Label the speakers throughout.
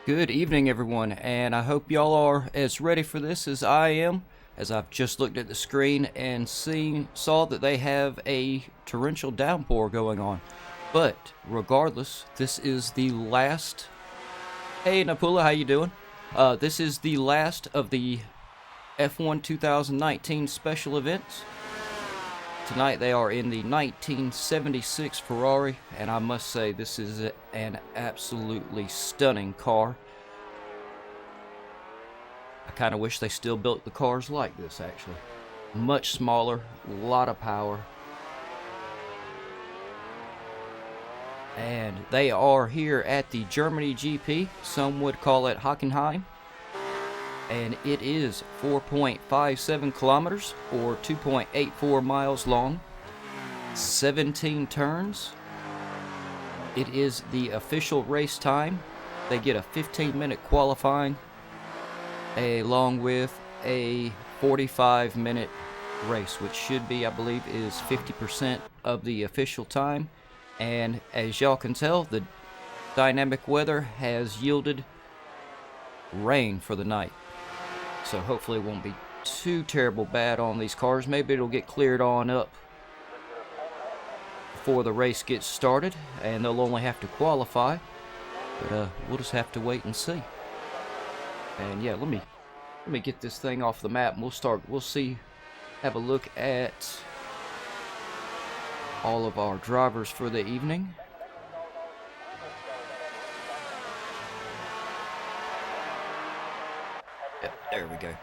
Speaker 1: Good evening, everyone, and I hope y'all are as ready for this as I am, as I've just looked at the screen and saw that they have a torrential downpour going on. But regardless, this is the last. Hey Napula, how you doing? This is the last of the F1 2019 special events. Tonight they are in the 1976 Ferrari, and I must say this is an absolutely stunning car. I kind of wish they still built the cars like this, actually. Much smaller, a lot of power. And they are here at the Germany GP, some would call it Hockenheim. And it is 4.57 kilometers or 2.84 miles long, 17 turns. It is the official race time. They get a 15-minute qualifying along with a 45-minute race, which should be, I believe, is 50% of the official time. And as y'all can tell, the dynamic weather has yielded rain for the night. So hopefully it won't be too terrible bad on these cars. Maybe it'll get cleared on up before the race gets started, and they'll only have to qualify. But we'll just have to wait and see. And yeah, let me get this thing off the map, and we'll have a look at all of our drivers for the evening. Yep, there we go.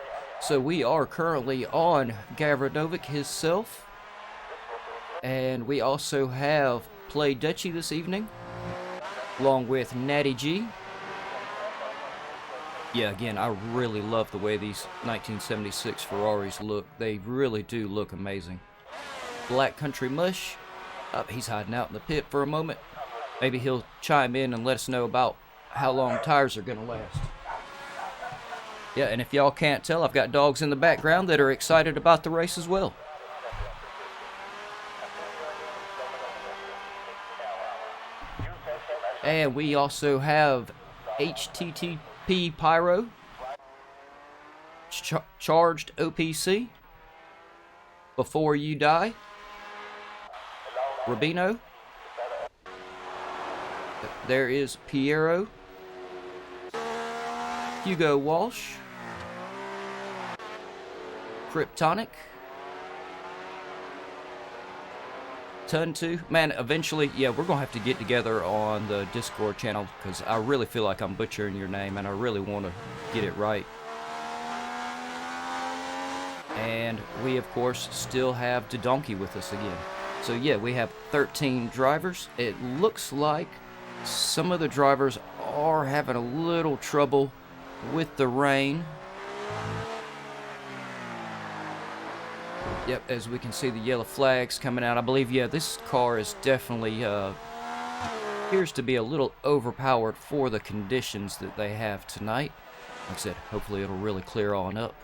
Speaker 1: So we are currently on GAVRA himself, and we also have Play Dutchie this evening, along with Natty G. Yeah, again, I really love the way these 1976 Ferraris look. They really do look amazing. Black Country Mush. He's hiding out in the pit for a moment. Maybe he'll chime in and let us know about how long tires are going to last. Yeah, and if y'all can't tell, I've got dogs in the background that are excited about the race as well. And we also have HTTP Pyro, Charged OPC, Before You Die, Rubino, there is Piero, Hugo Walsh, Kryptonic, Tuntu. Man, eventually, yeah, we're gonna have to get together on the Discord channel, because I really feel like I'm butchering your name and I really want to get it right. And we of course still have Donkey with us again. So yeah, we have 13 drivers. It looks like some of the drivers are having a little trouble with the rain. Yep, as we can see the yellow flags coming out. I believe, yeah, this car is definitely appears to be a little overpowered for the conditions that they have tonight. Like I said, hopefully it'll really clear on up.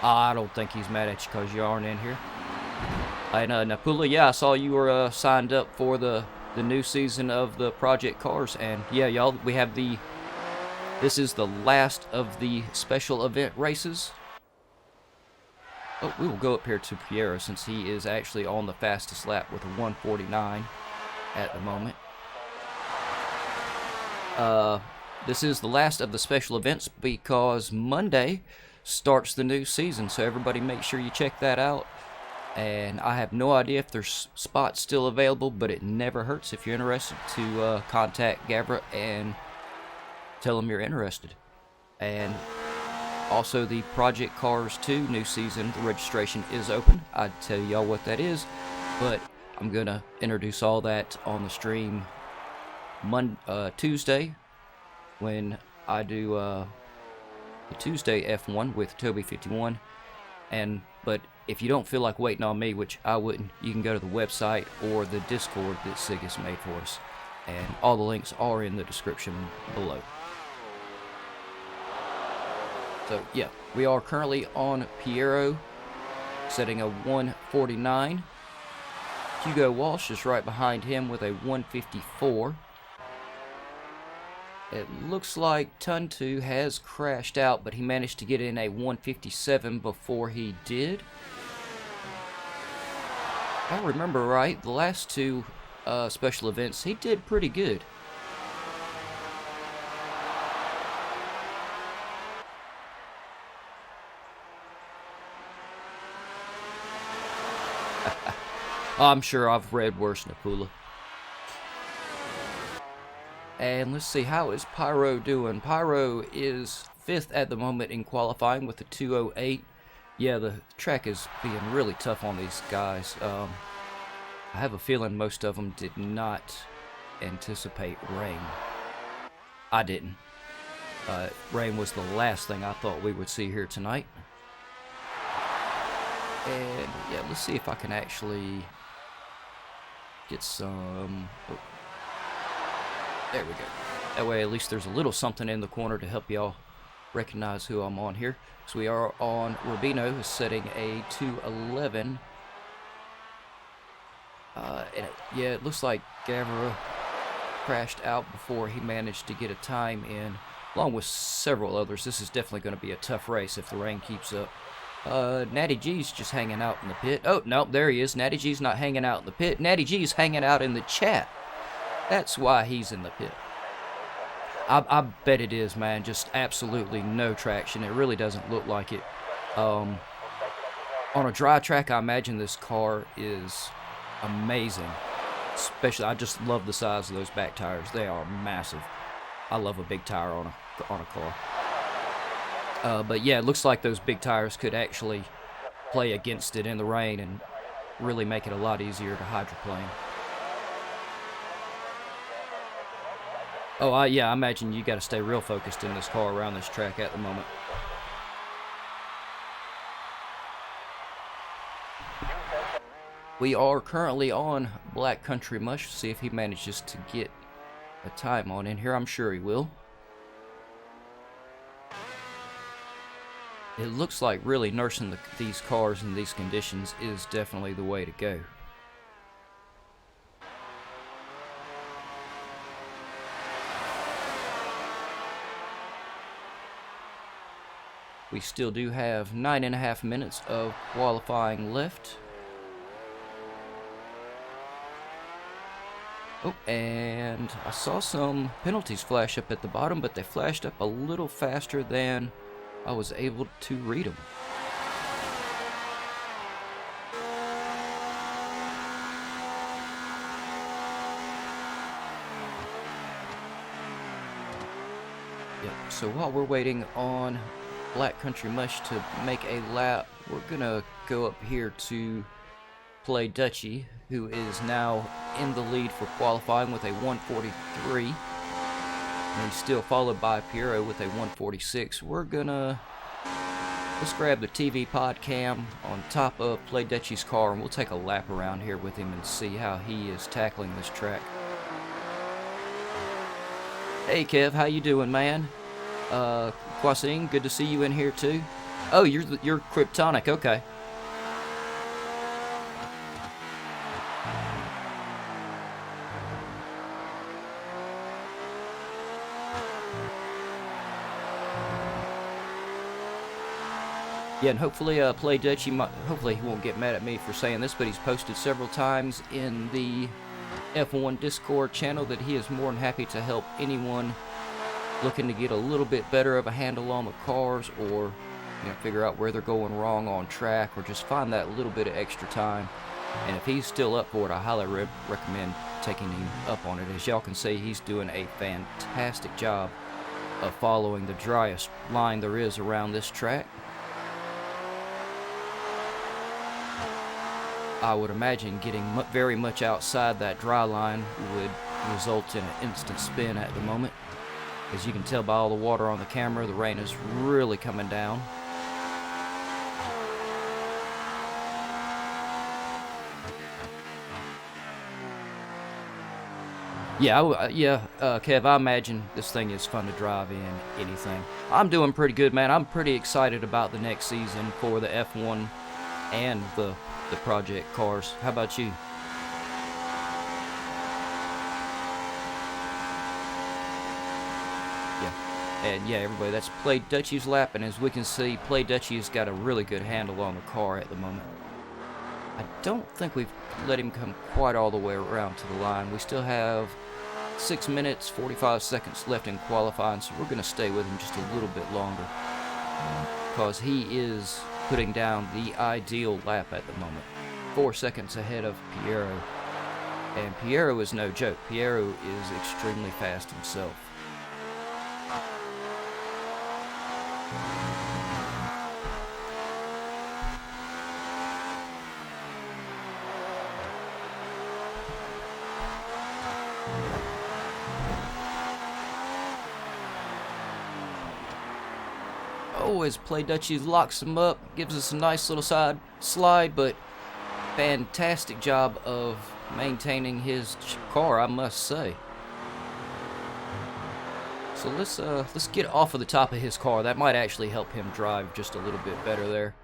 Speaker 1: I don't think he's mad at you because you aren't in here. And Napula, yeah, I saw you were signed up for the new season of the Project Cars, and yeah, y'all, we have this is the last of the special event races. Oh, we will go up here to Piero since he is actually on the fastest lap with a 1:49 at the moment. This is the last of the special events because Monday starts the new season, so everybody make sure you check that out. And I have no idea if there's spots still available, but it never hurts if you're interested to contact Gavra and tell them you're interested. And also the Project Cars 2 new season, the registration is open. I'd tell y'all what that is, but I'm gonna introduce all that on the stream Tuesday when I do the Tuesday F1 with Toby51. But if you don't feel like waiting on me, which I wouldn't, you can go to the website or the Discord that Sig has made for us, and all the links are in the description below. So yeah, we are currently on Piero, setting a 1:49. Hugo Walsh is right behind him with a 154. It looks like Tuntu has crashed out, but he managed to get in a 157 before he did. If I remember right, the last two special events, he did pretty good. I'm sure I've read worse, Napula. And let's see, how is Pyro doing? Pyro is 5th at the moment in qualifying with a 2:08. Yeah, the track is being really tough on these guys. I have a feeling most of them did not anticipate rain. I didn't. Rain was the last thing I thought we would see here tonight. And yeah, let's see if I can actually get some... Oh. There we go. That way at least there's a little something in the corner to help y'all recognize who I'm on here. So we are on Rubino, who's setting a 2:11. Yeah, it looks like Gavra crashed out before he managed to get a time in, along with several others. This is definitely going to be a tough race if the rain keeps up. Natty G's just hanging out in the pit. Oh, no, there he is. Natty G's not hanging out in the pit. Natty G's hanging out in the chat. That's why he's in the pit. I bet it is, man. Just absolutely no traction. It really doesn't look like it. On a dry track, I imagine this car is amazing. Especially, I just love the size of those back tires. They are massive. I love a big tire on a car. But yeah, it looks like those big tires could actually play against it in the rain and really make it a lot easier to hydroplane. Oh, yeah, I imagine you got to stay real focused in this car around this track at the moment. We are currently on Black Country Mush. See if he manages to get a time on in here. I'm sure he will. It looks like really nursing these cars in these conditions is definitely the way to go. We still do have 9.5 minutes of qualifying left. Oh, and I saw some penalties flash up at the bottom, but they flashed up a little faster than I was able to read them. Yep, so while we're waiting on Black Country Mush to make a lap, we're gonna go up here to Play Dutchy, who is now in the lead for qualifying with a 143, and he's still followed by Piero with a 146. Let's grab the TV pod cam on top of Play Dutchy's car, and we'll take a lap around here with him and see how he is tackling this track. Hey Kev, how you doing, man? Kwasing, good to see you in here too. Oh, you're Kryptonic, okay. Yeah, and hopefully Play Dutchy, hopefully he won't get mad at me for saying this, but he's posted several times in the F1 Discord channel that he is more than happy to help anyone looking to get a little bit better of a handle on the cars, or figure out where they're going wrong on track, or just find that little bit of extra time. And if he's still up for it, I highly recommend taking him up on it. As y'all can see, he's doing a fantastic job of following the driest line there is around this track. I would imagine getting very much outside that dry line would result in an instant spin at the moment. As you can tell by all the water on the camera, the rain is really coming down. Kev, I imagine this thing is fun to drive in anything. I'm doing pretty good, man. I'm pretty excited about the next season for the F1 and the project cars. How about you? And yeah, everybody, that's Play Dutchie's lap, and as we can see, Play Dutchie's got a really good handle on the car at the moment. I don't think we've let him come quite all the way around to the line. We still have 6 minutes, 45 seconds left in qualifying, so we're going to stay with him just a little bit longer. Because he is putting down the ideal lap at the moment. 4 seconds ahead of Piero. And Piero is no joke. Piero is extremely fast himself. Oh, as Play Dutchie locks him up, gives us a nice little side slide, but fantastic job of maintaining his car, I must say. So let's get off of the top of his car. That might actually help him drive just a little bit better there.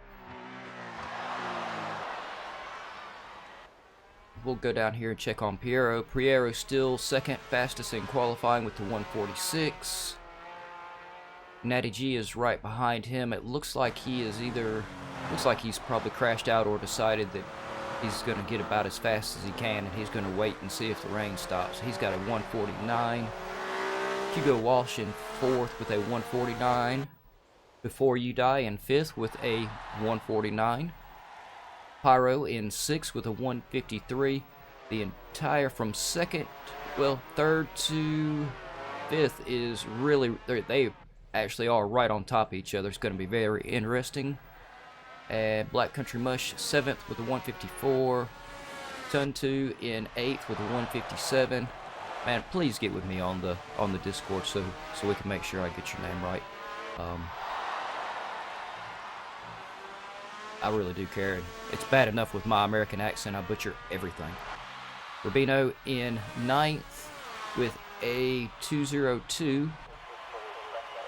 Speaker 1: We'll go down here and check on Piero. Piero still second fastest in qualifying with the 146. Natty G is right behind him. It looks like he is looks like he's probably crashed out or decided that he's going to get about as fast as he can, and he's going to wait and see if the rain stops. He's got a 149. Hugo Walsh in fourth with a 149. Before You Die in fifth with a 149. Pyro in sixth with a 153. The entire from third to fifth is really, they actually are right on top of each other. It's going to be very interesting. And Black Country Mush 7th with a 154. Tuntu in 8th with a 157. Man, please get with me on the Discord so we can make sure I get your name right. I really do care. It's bad enough with my American accent, I butcher everything. Rubino in 9th with a 202.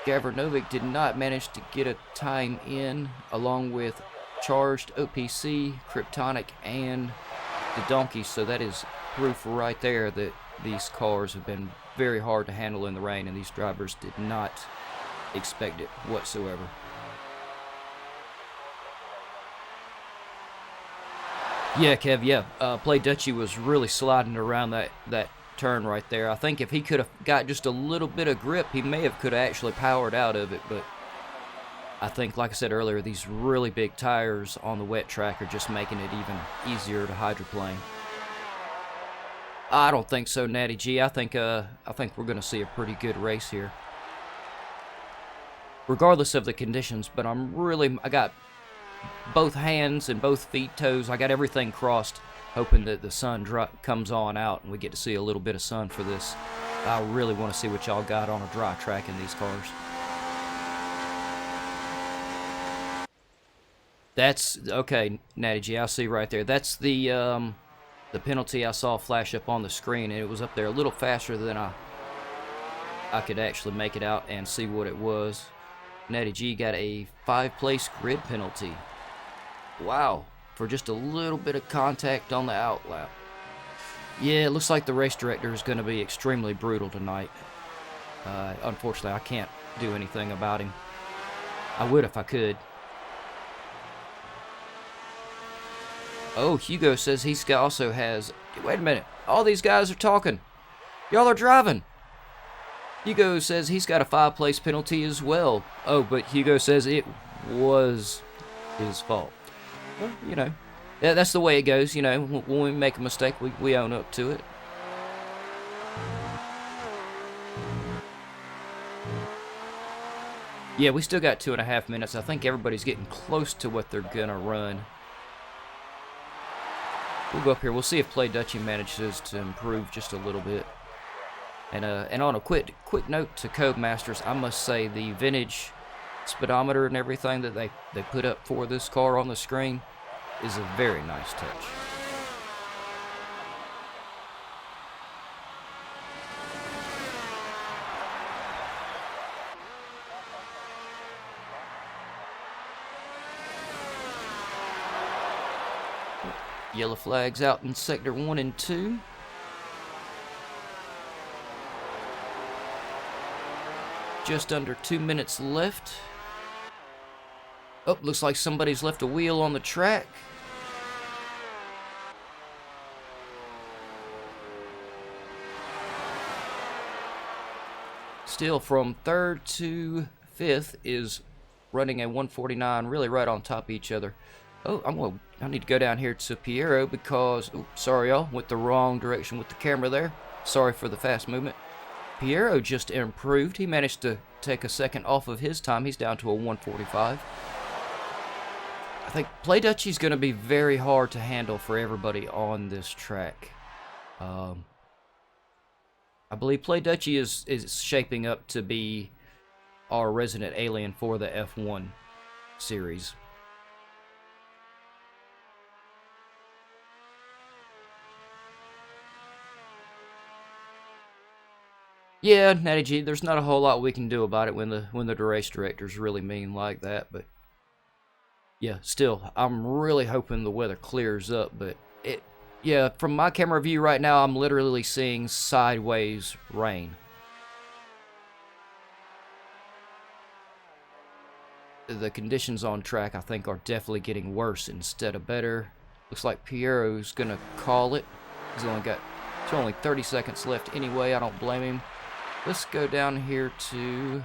Speaker 1: Gavranovic did not manage to get a time in, along with Charged, OPC, Kryptonic, and the Donkey. So that is proof right there that these cars have been very hard to handle in the rain, and these drivers did not expect it whatsoever. Yeah, Kev, yeah. Play Dutchie was really sliding around that turn right there. I think if he could have got just a little bit of grip, he could have actually powered out of it, but I think, like I said earlier, these really big tires on the wet track are just making it even easier to hydroplane. I don't think so, Natty G. I think we're going to see a pretty good race here, regardless of the conditions. But I got both hands and both feet, toes. I got everything crossed, hoping that the sun comes on out and we get to see a little bit of sun for this. I really want to see what y'all got on a dry track in these cars. That's okay, Natty G. I see right there. That's the penalty I saw flash up on the screen, and it was up there a little faster than I could actually make it out and see what it was. Natty G got a 5-place grid penalty. Wow, for just a little bit of contact on the outlap. Yeah, it looks like the race director is going to be extremely brutal tonight. Unfortunately, I can't do anything about him. I would if I could. Oh, Hugo says he also has... Wait a minute. All these guys are talking. Y'all are driving. Hugo says he's got a 5-place penalty as well. Oh, but Hugo says it was his fault. Well, you know, that's the way it goes. You know, when we make a mistake, we own up to it. Yeah, we still got 2.5 minutes. I think everybody's getting close to what they're going to run. We'll go up here. We'll see if Play Dutchie manages to improve just a little bit. And on a quick note to Codemasters, I must say the vintage speedometer and everything that they put up for this car on the screen is a very nice touch. Yellow flags out in Sector 1 and 2. just under 2 minutes left. Oh, looks like somebody's left a wheel on the track. Still, from 3rd to 5th is running a 149, really right on top of each other. Oh, I need to go down here to Piero because, sorry y'all, went the wrong direction with the camera there. Sorry for the fast movement. Piero just improved. He managed to take a second off of his time. He's down to a 145. I think Play Dutchy's going to be very hard to handle for everybody on this track. I believe Play Dutchy is shaping up to be our resident alien for the F1 series. Yeah, Natty G, there's not a whole lot we can do about it when the race director's really mean like that, but yeah, still, I'm really hoping the weather clears up, but yeah, from my camera view right now, I'm literally seeing sideways rain. The conditions on track, I think, are definitely getting worse instead of better. Looks like Piero's gonna call it. He's only 30 seconds left anyway. I don't blame him. Let's go down here to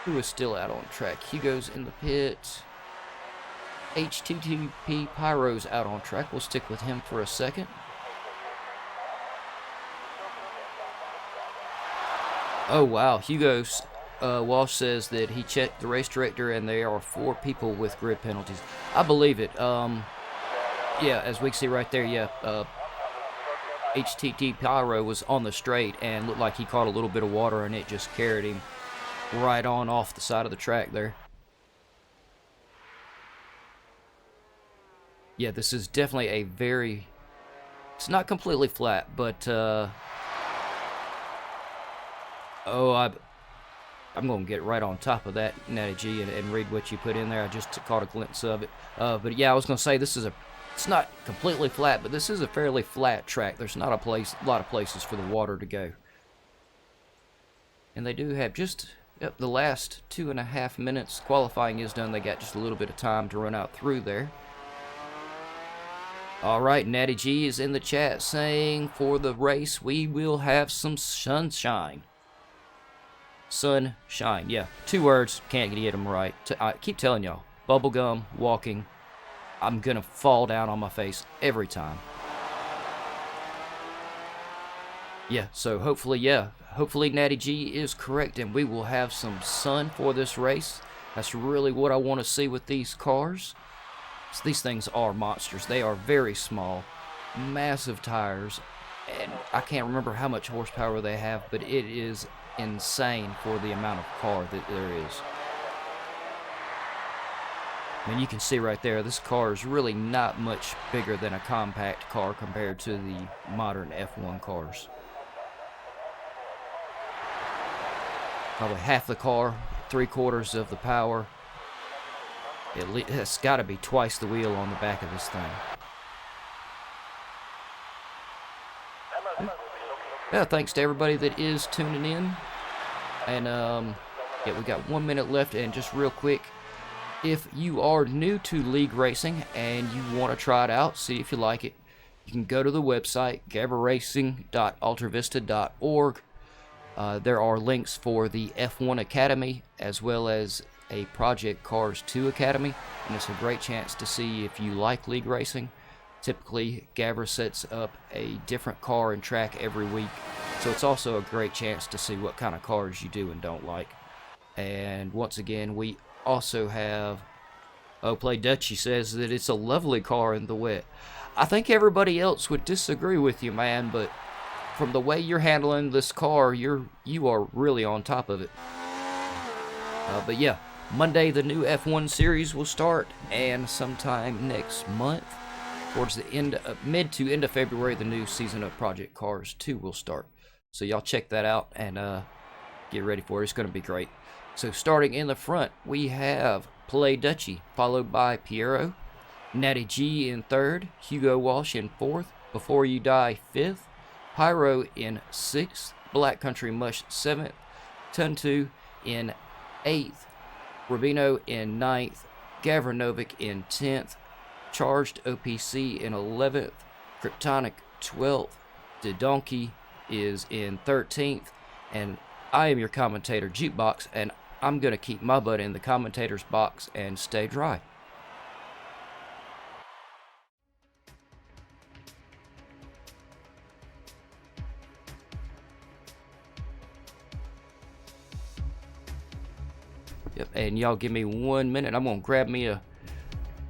Speaker 1: who is still out on track. Hugo's in the pit. HTTP Pyro's out on track. We'll stick with him for a second. Oh wow, Hugo Walsh says that he checked the race director and there are 4 people with grid penalties. I believe it. Yeah, as we can see right there, yeah, HTT Pyro was on the straight and looked like he caught a little bit of water and it just carried him right on off the side of the track there. Yeah, this is definitely a very... It's not completely flat, but... I'm going to get right on top of that, Natty G, and read what you put in there. I just caught a glimpse of it. But yeah, I was going to say this is it's not completely flat, but this is a fairly flat track. There's not a lot of places for the water to go. And they do have just the last 2.5 minutes. Qualifying is done. They got just a little bit of time to run out through there. Alright, Natty G is in the chat saying, for the race, we will have some sunshine. Sunshine, yeah. 2 words, can't get them right. I keep telling y'all, bubblegum, walking, I'm gonna fall down on my face every time. Yeah, so hopefully Natty G is correct and we will have some sun for this race. That's really what I want to see with these cars. So these things are monsters. They are very small, massive tires, and I can't remember how much horsepower they have, but it is insane for the amount of car that there is. I mean, you can see right there, this car is really not much bigger than a compact car compared to the modern F1 cars. Probably half the car, 3/4 of the power. It's got to be twice the wheel on the back of this thing. Yeah, thanks to everybody that is tuning in. And yeah, we got 1 minute left. And just real quick, if you are new to league racing and you want to try it out, see if you like it, you can go to the website gavraracing.altervista.org. There are links for the F1 Academy as well as a Project Cars 2 Academy, and it's a great chance to see if you like league racing. Typically, Gavra sets up a different car and track every week, so it's also a great chance to see what kind of cars you do and don't like. And once again, we also have... Play Dutchy says that it's a lovely car in the wet. I think everybody else would disagree with you, man, but from the way you're handling this car, you are really on top of it. But yeah, Monday the new F1 series will start, and sometime next month, towards the mid to end of February, the new season of Project Cars 2 will start. So y'all check that out and get ready for it. It's going to be great. So starting in the front, we have Play Dutchy, followed by Piero, Natty G in 3rd, Hugo Walsh in 4th, Before You Die 5th, Pyro in 6th, Black Country Mush 7th, Tuntu in 8th, Rubino in 9th, Gavranovic in 10th, Charged OPC in 11th, Kryptonic 12th, Dodonki is in 13th, and I am your commentator, Jukebox, and I'm going to keep my butt in the commentator's box and stay dry. Yep, and y'all give me 1 minute. I'm going to grab me a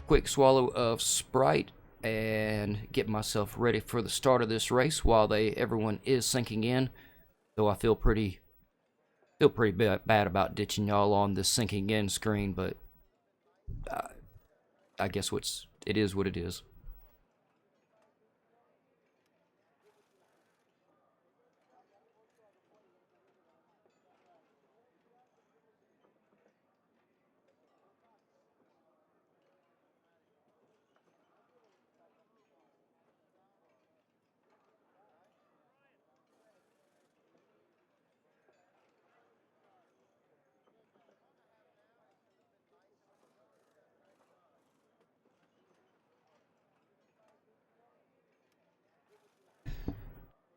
Speaker 1: quick swallow of Sprite and get myself ready for the start of this race while everyone is sinking in. Though I feel pretty bad about ditching y'all on this sinking in screen, but I guess it is what it is.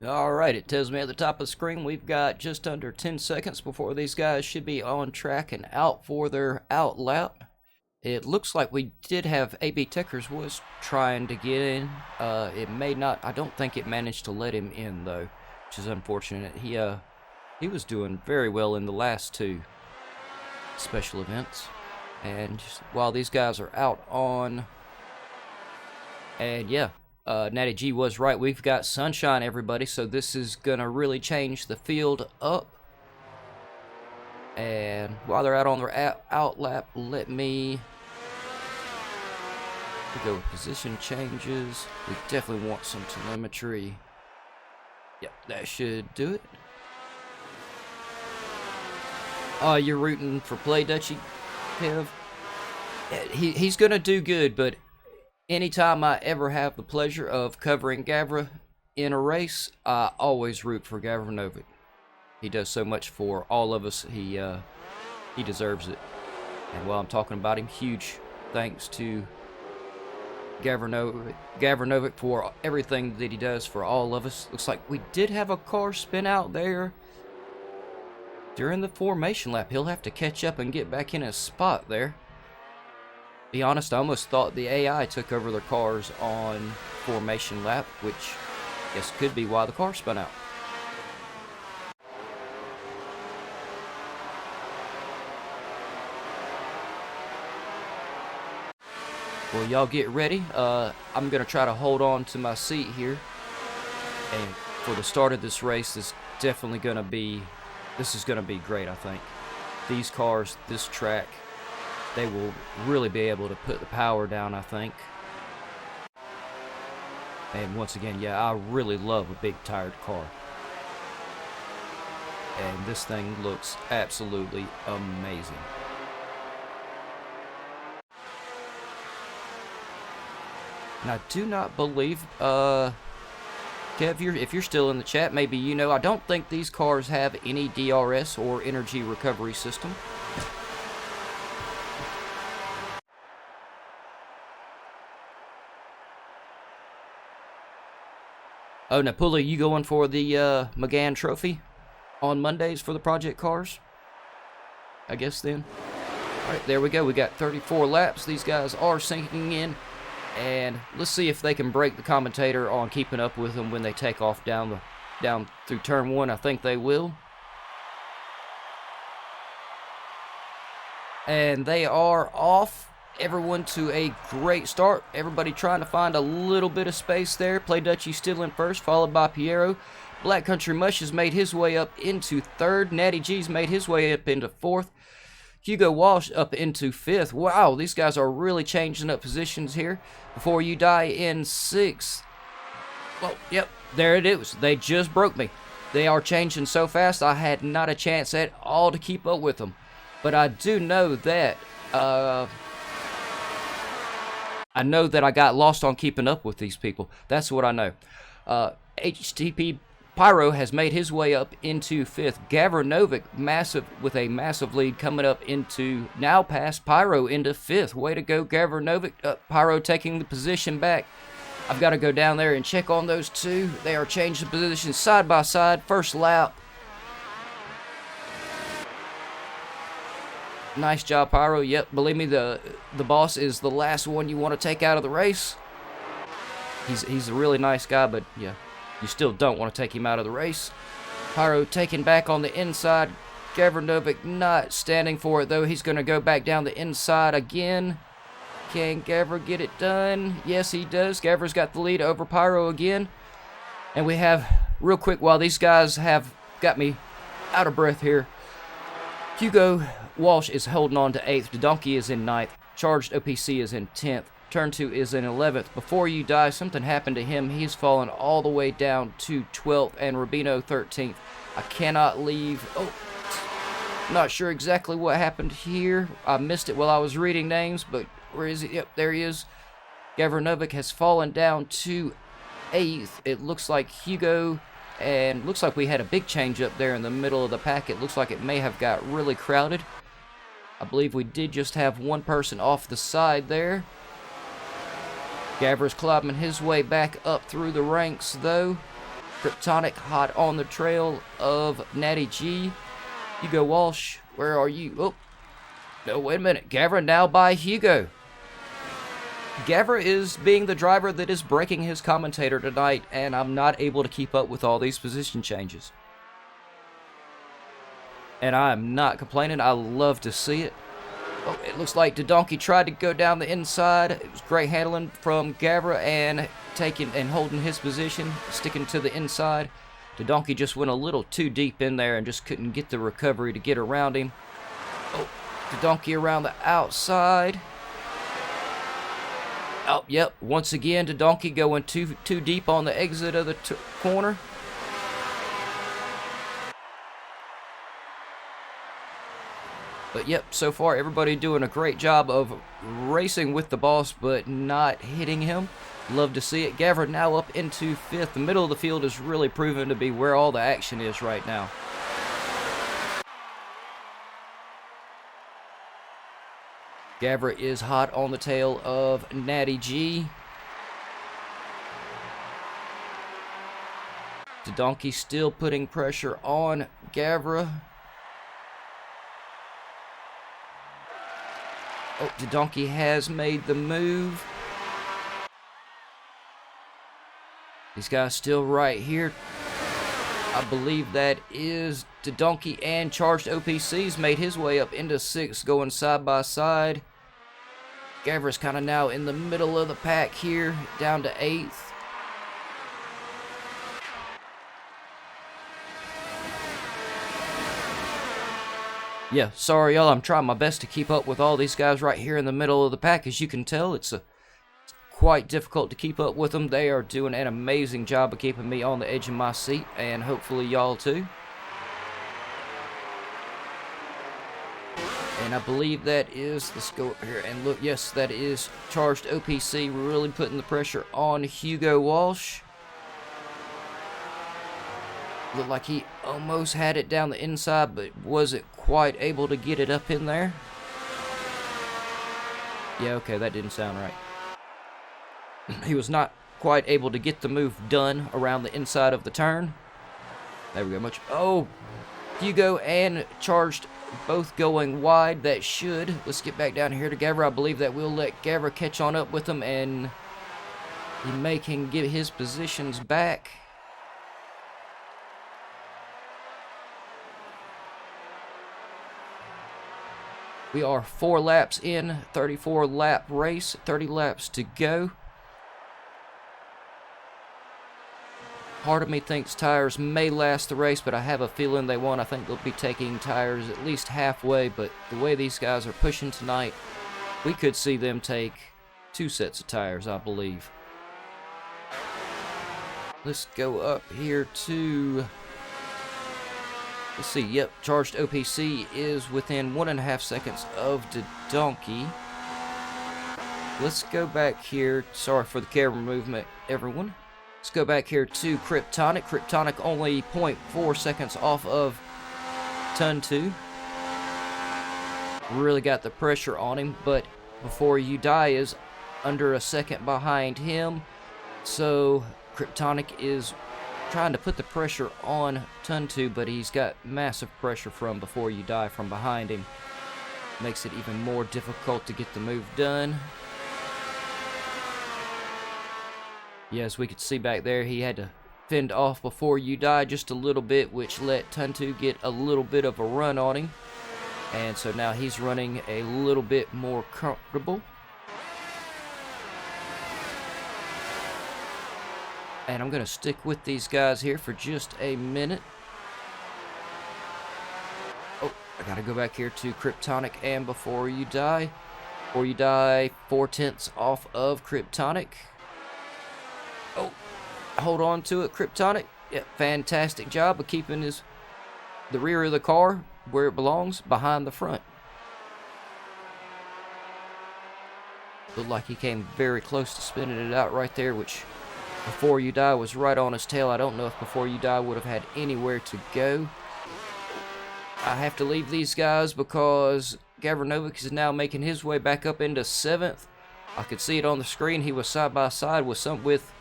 Speaker 1: Alright, it tells me at the top of the screen we've got just under 10 seconds before these guys should be on track and out for their out lap. It looks like we did have AB Techers was trying to get in. It may not, I don't think it managed to let him in though, which is unfortunate. He was doing very well in the last 2 special events. And just while these guys are out on, and yeah, Natty G was right. We've got sunshine, everybody, so this is gonna really change the field up. And while they're out on their out lap, let me go with position changes. We definitely want some telemetry. Yep, that should do it. You're rooting for Play Dutchy, Kev? He's gonna do good, but anytime I ever have the pleasure of covering Gavra in a race, I always root for Gavranovic. He does so much for all of us. He deserves it. And while I'm talking about him, huge thanks to Gavranovic for everything that he does for all of us. Looks like we did have a car spin out there during the formation lap. He'll have to catch up and get back in his spot there. Be honest, I almost thought the AI took over their cars on formation lap, which I guess could be why the car spun out. Well, y'all get ready. I'm gonna try to hold on to my seat here, and for the start of this race, this is gonna be great. I think these cars, this track, they will really be able to put the power down, I think. And once again, yeah, I really love a big tired car. And this thing looks absolutely amazing. And I do not believe, Kev, if you're still in the chat, maybe you know, I don't think these cars have any DRS or energy recovery system. Oh, Napula, you going for the McGann Trophy on Mondays for the project cars? I guess then. Alright, there we go. We got 34 laps. These guys are sinking in. And let's see if they can break the commentator on keeping up with them when they take off down through turn 1. I think they will. And they are off. Everyone to a great start. Everybody trying to find a little bit of space there. Play Dutchy still in first, followed by Piero. Black Country Mush has made his way up into 3rd. Natty G's made his way up into 4th. Hugo Walsh up into 5th. Wow, these guys are really changing up positions here. Before You Die in 6th. Well, yep, there it is. They just broke me. They are changing so fast, I had not a chance at all to keep up with them. But I do know that, I got lost on keeping up with these people. That's what I know. HTTP Pyro has made his way up into 5th. GAVRA with a massive lead coming up into, now past Pyro into 5th. Way to go, GAVRA. Pyro taking the position back. I've got to go down there and check on those two. They are changing positions side by side. First lap. Nice job, Pyro. Yep, believe me, the boss is the last one you want to take out of the race. He's a really nice guy, but yeah, you still don't want to take him out of the race. Pyro taking back on the inside. GAVRA not standing for it, though. He's going to go back down the inside again. Can GAVRA get it done? Yes, he does. GAVRA's got the lead over Pyro again. And we have, real quick, while these guys have got me out of breath here, Hugo Walsh is holding on to 8th. Donkey is in 9th. Charged OPC is in 10th. Turn 2 is in 11th. Before you die, something happened to him. He's fallen all the way down to 12th, and Rubino 13th. I cannot leave. Oh, not sure exactly what happened here. I missed it while I was reading names, but where is he? Yep, there he is. GAVRA has fallen down to 8th. It looks like Hugo, and looks like we had a big change up there in the middle of the pack. It looks like it may have got really crowded. I believe we did just have one person off the side there. GAVRA's climbing his way back up through the ranks, though. Kryptonic hot on the trail of Natty G. Hugo Walsh, where are you? Oh, no, wait a minute. GAVRA now by Hugo. GAVRA is being the driver that is breaking his commentator tonight, and I'm not able to keep up with all these position changes. And I'm not complaining. I love to see it. Oh, it looks like Donkey tried to go down the inside. It was great handling from GAVRA and taking and holding his position, sticking to the inside. Donkey just went a little too deep in there and just couldn't get the recovery to get around him. Oh, Donkey around the outside. Oh, yep. Once again, Donkey going too deep on the exit of the corner. But yep, so far everybody doing a great job of racing with the boss, but not hitting him. Love to see it. GAVRA now up into 5th. The middle of the field is really proven to be where all the action is right now. GAVRA is hot on the tail of Natty G. Donkey still putting pressure on GAVRA. Oh, Donkey has made the move. These guys still right here. I believe that is Donkey, and Charged OPC's made his way up into 6th, going side by side. GAVRA's kind of now in the middle of the pack here, down to 8th. Yeah, sorry y'all, I'm trying my best to keep up with all these guys right here in the middle of the pack. As you can tell, it's quite difficult to keep up with them. They are doing an amazing job of keeping me on the edge of my seat, and hopefully y'all too. And I believe that is, let's go up here and look, yes, that is Charged OPC really putting the pressure on Hugo Walsh. Looked like he almost had it down the inside, but wasn't quite able to get it up in there. Yeah, okay, that didn't sound right. He was not quite able to get the move done around the inside of the turn. There we go. Oh, Hugo and Charged both going wide. That should. Let's get back down here to GAVRA. I believe that we'll let GAVRA catch on up with him, and he can get his positions back. We are 4 laps in, 34 lap race, 30 laps to go. Part of me thinks tires may last the race, but I have a feeling they won't. I think they'll be taking tires at least halfway, but the way these guys are pushing tonight, we could see them take 2 sets of tires, I believe. Let's go up here to... Let's see, yep, Charged OPC is within 1.5 seconds of Donkey. Let's go back here. Sorry for the camera movement, everyone. Let's go back here to Kryptonic. Kryptonic only 0.4 seconds off of Ton 2. Really got the pressure on him, but Before You Die is under a second behind him. So Kryptonic is trying to put the pressure on Ton 2, but he's got massive pressure from Before You Die from behind him. Makes it even more difficult to get the move done. Yes, we could see back there he had to fend off Before You Die just a little bit, which let Ton 2 get a little bit of a run on him. And so now he's running a little bit more comfortable. And I'm going to stick with these guys here for just a minute. Oh, I got to go back here to Kryptonic and Before You Die. Before You Die, 4/10 off of Kryptonic. Oh, hold on to it, Kryptonic. Yeah, fantastic job of keeping the rear of the car where it belongs, behind the front. Looked like he came very close to spinning it out right there, which Before You Die was right on his tail. I don't know if Before You Die would have had anywhere to go. I have to leave these guys because Gavranovic is now making his way back up into 7th. I could see it on the screen. He was side by side with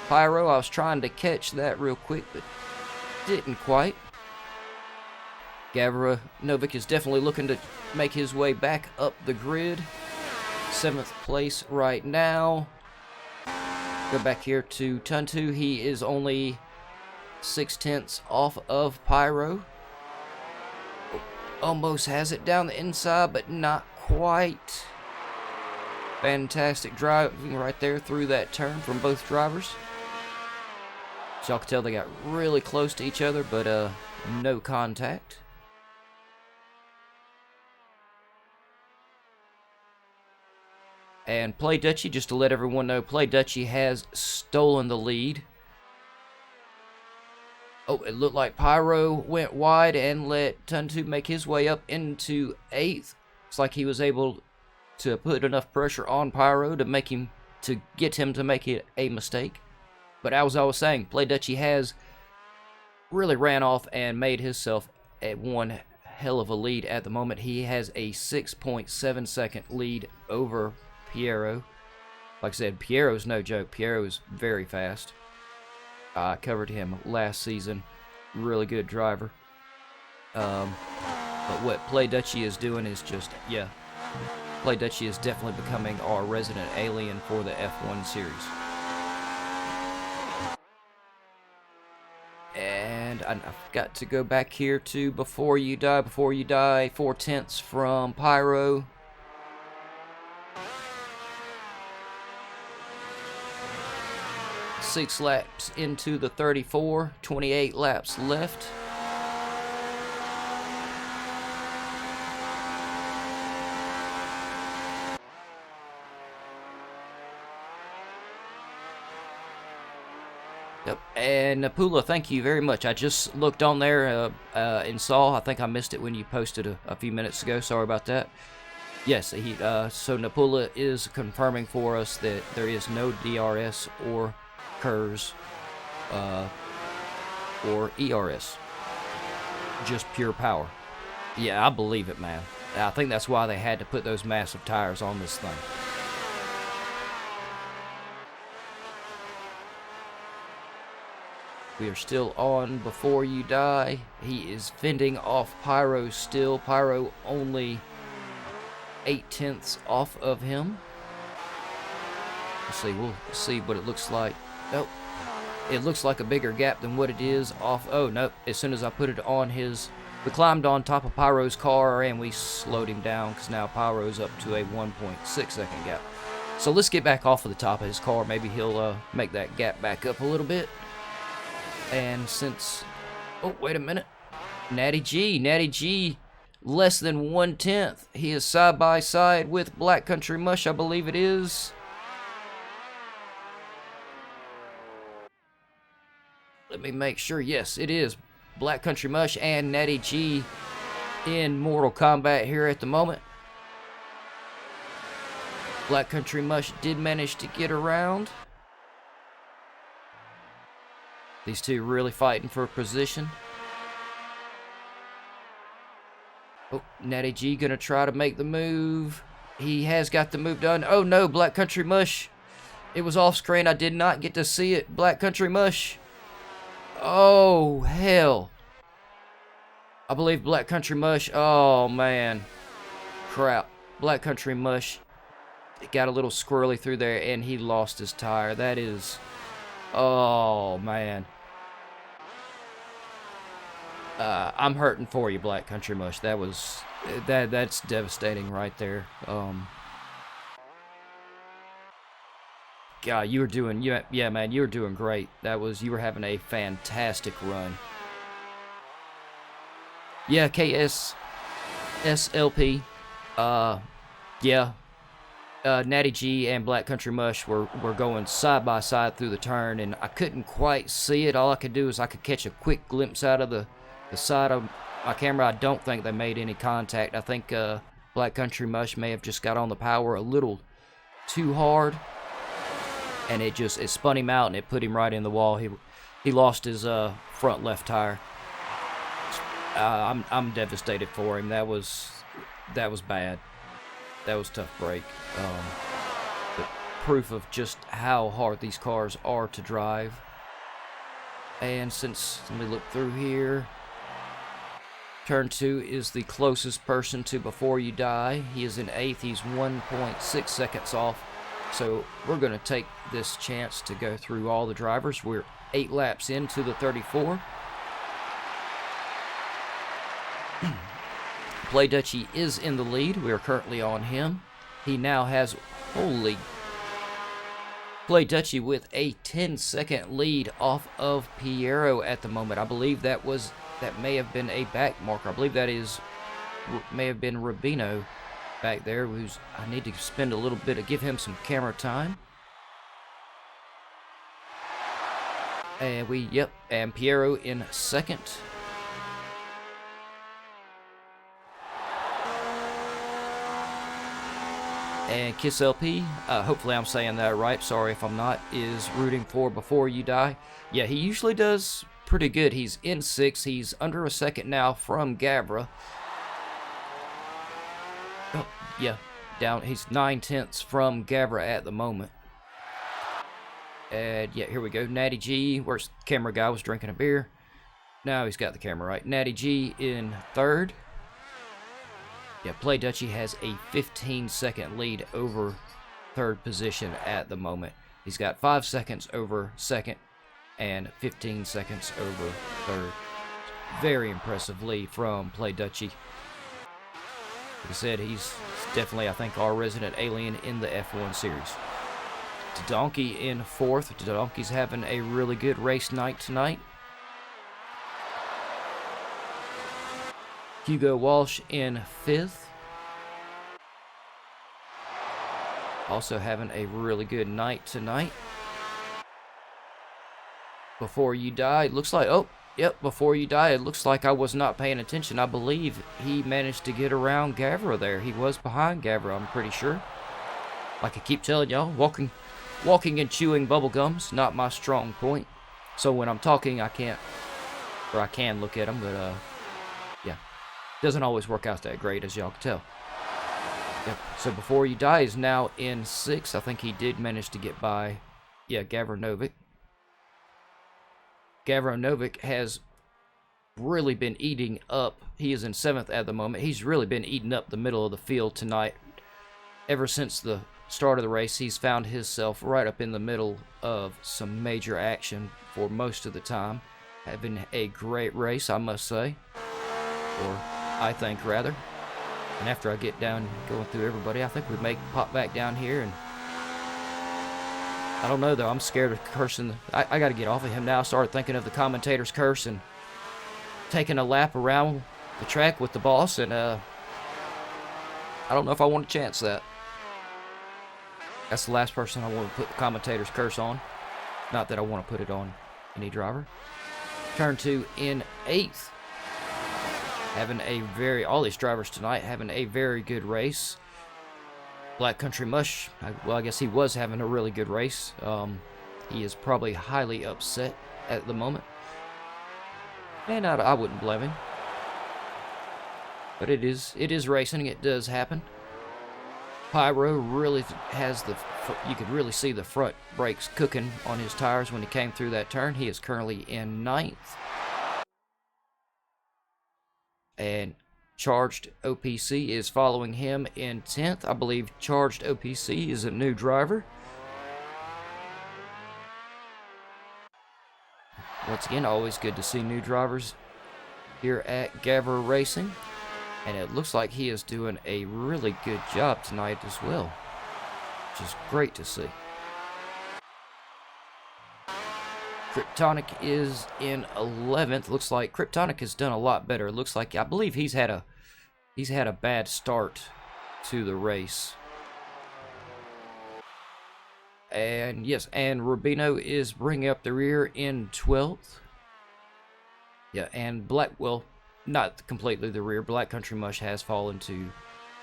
Speaker 1: Pyro. I was trying to catch that real quick, but didn't quite. Gavranovic is definitely looking to make his way back up the grid. 7th place right now. Go back here to Ton 2. He is only 6/10 off of Pyro. Almost has it down the inside, but not quite. Fantastic driving right there through that turn from both drivers. So y'all can tell they got really close to each other, but no contact. And Play Dutchy, just to let everyone know, Play Dutchy has stolen the lead. Oh, it looked like Pyro went wide and let Ton 2 make his way up into 8th. It's like he was able to put enough pressure on Pyro to get him to make it a mistake. But as I was saying, Play Dutchy has really ran off and made himself at one hell of a lead at the moment. He has a 6.7 second lead over Piero. Like I said, Piero's no joke. Piero is very fast. I covered him last season. Really good driver. But what Play Dutchy is doing is just, yeah. Play Dutchy is definitely becoming our resident alien for the F1 series. And I've got to go back here to Before You Die. Before You Die, 4/10 from Pyro. Six laps into the 34, 28 laps left. Yep, and Napula, thank you very much. I just looked on there and saw, I think I missed it when you posted a few minutes ago. Sorry about that. Yes, so Napula is confirming for us that there is no DRS or KERS or ERS. Just pure power. Yeah, I believe it, man. I think that's why they had to put those massive tires on this thing. We are still on Before You Die. He is fending off Pyro still. Pyro only 8/10 off of him. Let's see, we'll see what it looks like. Nope. It looks like a bigger gap than what it is off. Oh, nope. As soon as I put it on we climbed on top of Pyro's car and we slowed him down because now Pyro's up to a 1.6 second gap. So let's get back off of the top of his car. Maybe he'll make that gap back up a little bit. And since, oh, wait a minute. Natty G, less than 1/10. He is side by side with Black Country Mush, I believe it is. Let me make sure. Yes, it is Black Country Mush and Natty G in Mortal Kombat here at the moment. Black Country Mush did manage to get around. These two really fighting for position. Oh, Natty G gonna try to make the move. He has got the move done. Oh no, Black Country Mush. It was off screen. I did not get to see it. Black Country Mush. Oh, hell. I believe Black Country Mush. Oh, man. Crap. Black Country Mush. It got a little squirrely through there, and he lost his tire. That is... Oh, man. I'm hurting for you, Black Country Mush. That was... That's devastating right there. God, you were doing... Yeah, man, you were doing great. You were having a fantastic run. Yeah, SLP. Yeah. Natty G and Black Country Mush were going side by side through the turn, and I couldn't quite see it. All I could do is I could catch a quick glimpse out of the side of my camera. I don't think they made any contact. I think Black Country Mush may have just got on the power a little too hard, and it spun him out, and it put him right in the wall. He lost his front left tire. I'm devastated for him. That was bad. That was a tough break. But proof of just how hard these cars are to drive. And let me look through here. Turn 2 is the closest person to Before You Die. He is in 8th. He's 1.6 seconds off. So we're going to take this chance to go through all the drivers. We're 8 laps into the 34. Play Dutchie is in the lead. We are currently on him. He now has, Play Dutchie with a 10-second lead off of Piero at the moment. I believe that may have been a back marker. I believe may have been Rubino back there. I need to spend a little bit to give him some camera time. And and Piero in second. And Kiss LP, hopefully I'm saying that right, sorry if I'm not, is rooting for Before You Die. Yeah, he usually does pretty good. He's in 6th. He's under a second now from Gavra. Oh, yeah, down. He's 9/10 from Gavra at the moment. And yeah, here we go. Natty G, where's the camera guy? Was drinking a beer. Now he's got the camera right. Natty G in 3rd. Yeah, Play Dutchie has a 15-second lead over 3rd position at the moment. He's got 5 seconds over 2nd and 15 seconds over 3rd. Very impressive lead from Play Dutchie. Like I said, he's definitely, I think, our resident alien in the F1 series. Donkey in 4th. Donkey's having a really good race night tonight. Hugo Walsh in 5th. Also having a really good night tonight. Before You Die, it looks like, Before You Die, it looks like I was not paying attention. I believe he managed to get around Gavra there. He was behind Gavra, I'm pretty sure. Like I keep telling y'all, walking and chewing bubble gums, not my strong point. So when I'm talking, I can look at them, but yeah. Doesn't always work out that great, as y'all can tell. Yep. So Before You Die is now in 6th. I think he did manage to get by, Gavranovic. Gavranovic has really been eating up. He is in 7th at the moment. He's really been eating up the middle of the field tonight. Ever since the start of the race, he's found himself right up in the middle of some major action for most of the time. Having a great race, I must say. Or I think, rather. And after I get down going through everybody, I think we may pop back down here. And I don't know, though. I'm scared of cursing. I got to get off of him now. I started thinking of the commentator's curse and taking a lap around the track with the boss. And I don't know if I want to chance that. That's the last person I want to put the commentator's curse on. Not that I want to put it on any driver. Turn 2 in 8th. Having all these drivers tonight having a very good race. Black Country Mush, I guess he was having a really good race. He is probably highly upset at the moment. And I wouldn't blame him. But it is racing. It does happen. Pyro really has you could really see the front brakes cooking on his tires when he came through that turn. He is currently in 9th. And Charged OPC is following him in 10th. I believe Charged OPC is a new driver. Once again, always good to see new drivers here at GAVRA Racing. And it looks like he is doing a really good job tonight as well, which is great to see. Kryptonic is in 11th. Looks like Kryptonic has done a lot better. It looks like, I believe he's had a bad start to the race. And yes, and Rubino is bringing up the rear in 12th. Yeah, and Blackwell, not completely the rear. Black Country Mush has fallen to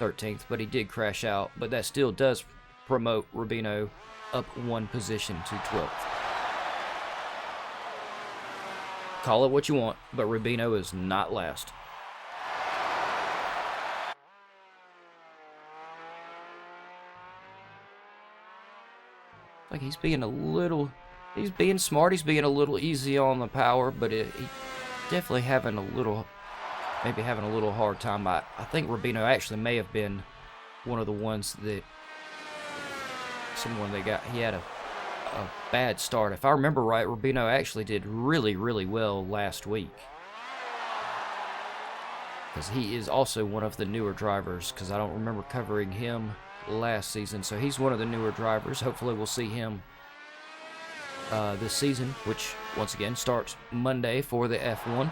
Speaker 1: 13th, but he did crash out. But that still does promote Rubino up 1 position to 12th. Call it what you want, but Rubino is not last. Like he's being smart. He's being a little easy on the power, but he definitely having a little hard time. I think Rubino actually may have been one of the ones that he had a bad start. If I remember right, Rubino actually did really, really well last week. Because he is also one of the newer drivers, because I don't remember covering him last season. So he's one of the newer drivers. Hopefully we'll see him this season, which once again starts Monday for the F1.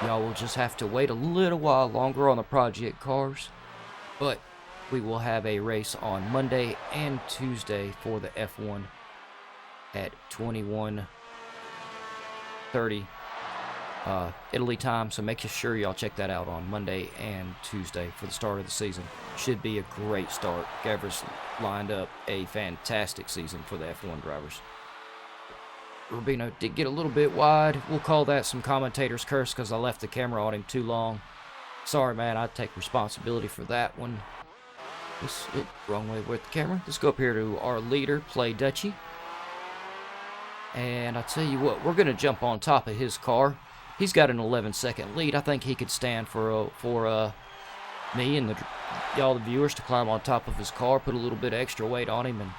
Speaker 1: Y'all will just have to wait a little while longer on the project cars, but we will have a race on Monday and Tuesday for the F1 at 21:30 Italy time, so make sure y'all check that out on Monday and Tuesday for the start of the season. Should be a great start. GAVRA's lined up a fantastic season for the F1 drivers. Rubino did get a little bit wide. We'll call that some commentator's curse because I left the camera on him too long. Sorry, man. I take responsibility for that one. Wrong way with the camera. Let's go up here to our leader, Play Dutchie. And I tell you what, we're going to jump on top of his car. He's got an 11-second lead. I think he could stand for me and y'all, the viewers, to climb on top of his car, put a little bit of extra weight on him, and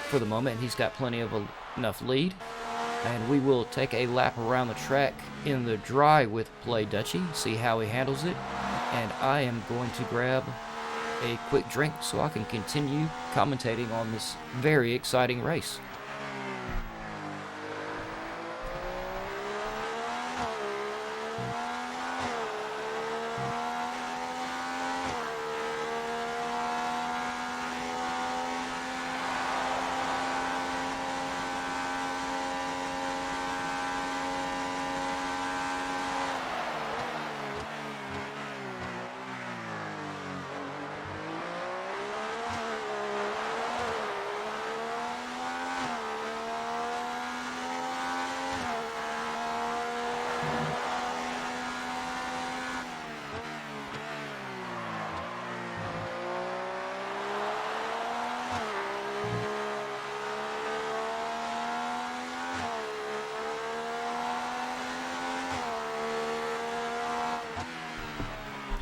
Speaker 1: for the moment, he's got plenty of enough lead. And we will take a lap around the track in the dry with Play Dutchie, see how he handles it. And I am going to grab a quick drink so I can continue commentating on this very exciting race.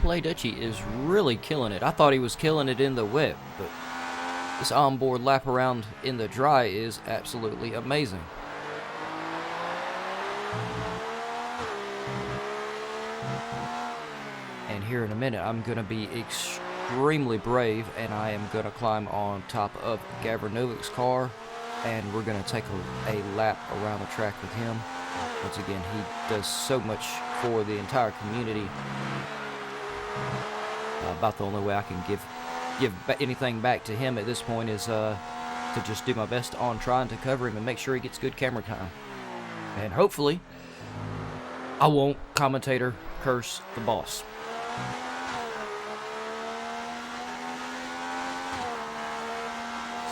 Speaker 1: Play Dutchie is really killing it. I thought he was killing it in the wet, but this onboard lap around in the dry is absolutely amazing. And here in a minute, I'm going to be extremely brave, and I am going to climb on top of GAVRA Novic's car, and we're going to take a lap around the track with him. Once again, he does so much for the entire community. About the only way I can give anything back to him at this point is to just do my best on trying to cover him and make sure he gets good camera time. And hopefully, I won't commentator curse the boss.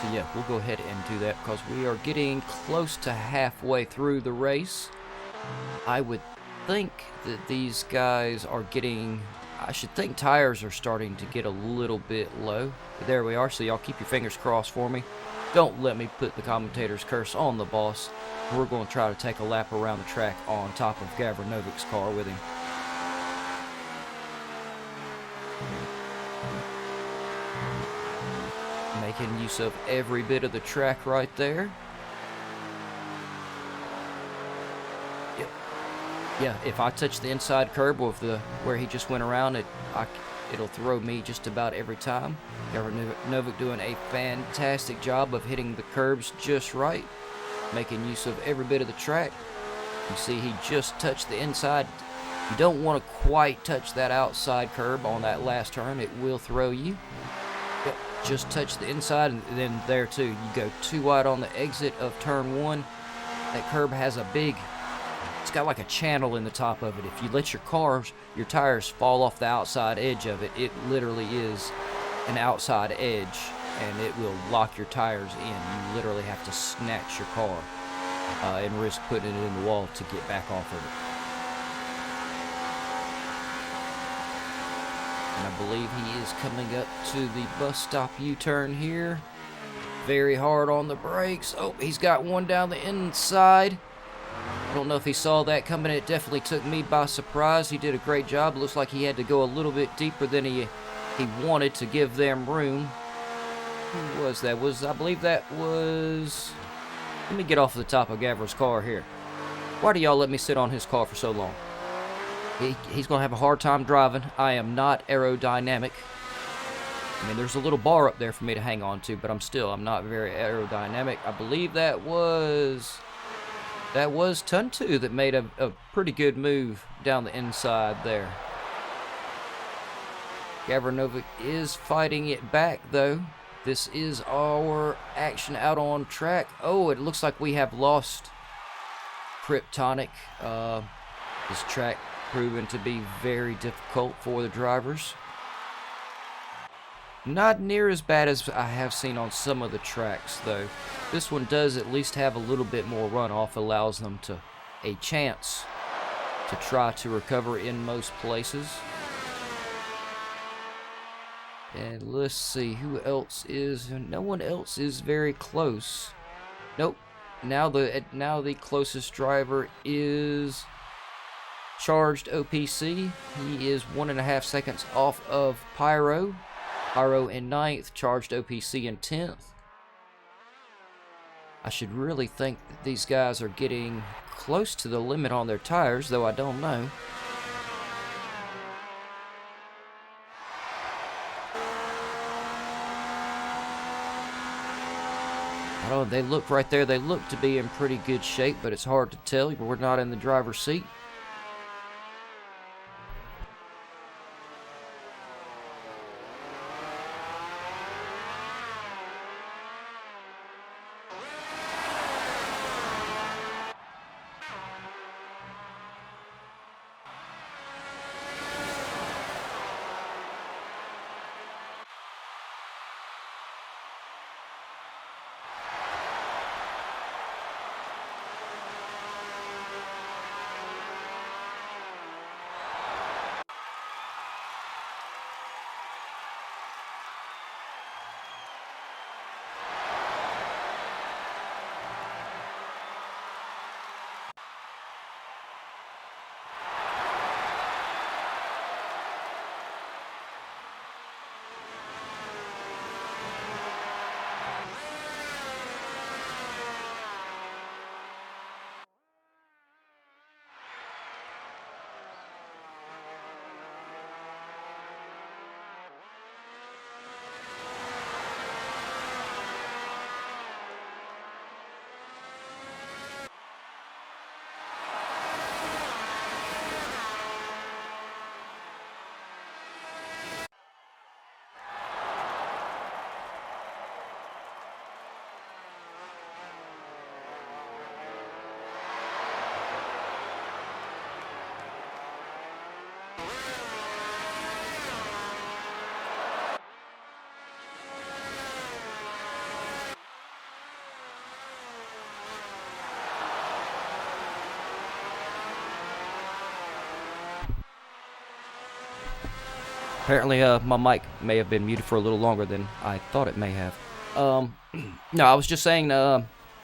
Speaker 1: So yeah, we'll go ahead and do that because we are getting close to halfway through the race. I would think that these guys are getting, I should think tires are starting to get a little bit low. But there we are, so y'all keep your fingers crossed for me. Don't let me put the commentator's curse on the boss. We're going to try to take a lap around the track on top of Gavra Novic's car with him. Making use of every bit of the track right there. Yep. Yeah, if I touch the inside curb of where he just went around, it'll throw me just about every time. Gavra Novic doing a fantastic job of hitting the curbs just right, making use of every bit of the track. You see he just touched the inside. You don't want to quite touch that outside curb on that last turn. It will throw you. Yep, just touch the inside, and then there too. You go too wide on the exit of turn 1. That curb has it's got like a channel in the top of it. If you let your tires fall off the outside edge of it, it literally is an outside edge, and it will lock your tires in. You literally have to snatch your car and risk putting it in the wall to get back off of it. And I believe he is coming up to the bus stop U-turn here. Very hard on the brakes. Oh, he's got one down the inside. I don't know if he saw that coming. It definitely took me by surprise. He did a great job. Looks like he had to go a little bit deeper than he wanted to give them room. Who was that? I believe that was... Let me get off the top of Gavra's car here. Why do y'all let me sit on his car for so long? He's going to have a hard time driving. I am not aerodynamic. I mean, there's a little bar up there for me to hang on to, but I'm not very aerodynamic. I believe that was Turn 2 that made a pretty good move down the inside there. Gavra Novic is fighting it back, though. This is our action out on track. Oh, it looks like we have lost Kryptonic. This track proven to be very difficult for the drivers. Not near as bad as I have seen on some of the tracks, though. This one does at least have a little bit more runoff, allows them a chance to try to recover in most places. And let's see who else is. No one else is very close. Nope. Now the closest driver is Charged OPC. He is 1.5 seconds off of Pyro. Pyro in 9th, Charged OPC in 10th. I should really think that these guys are getting close to the limit on their tires, though I don't know. Oh, they look right there. They look to be in pretty good shape, but it's hard to tell. We're not in the driver's seat. Apparently, my mic may have been muted for a little longer than I thought it may have. No, I was just saying,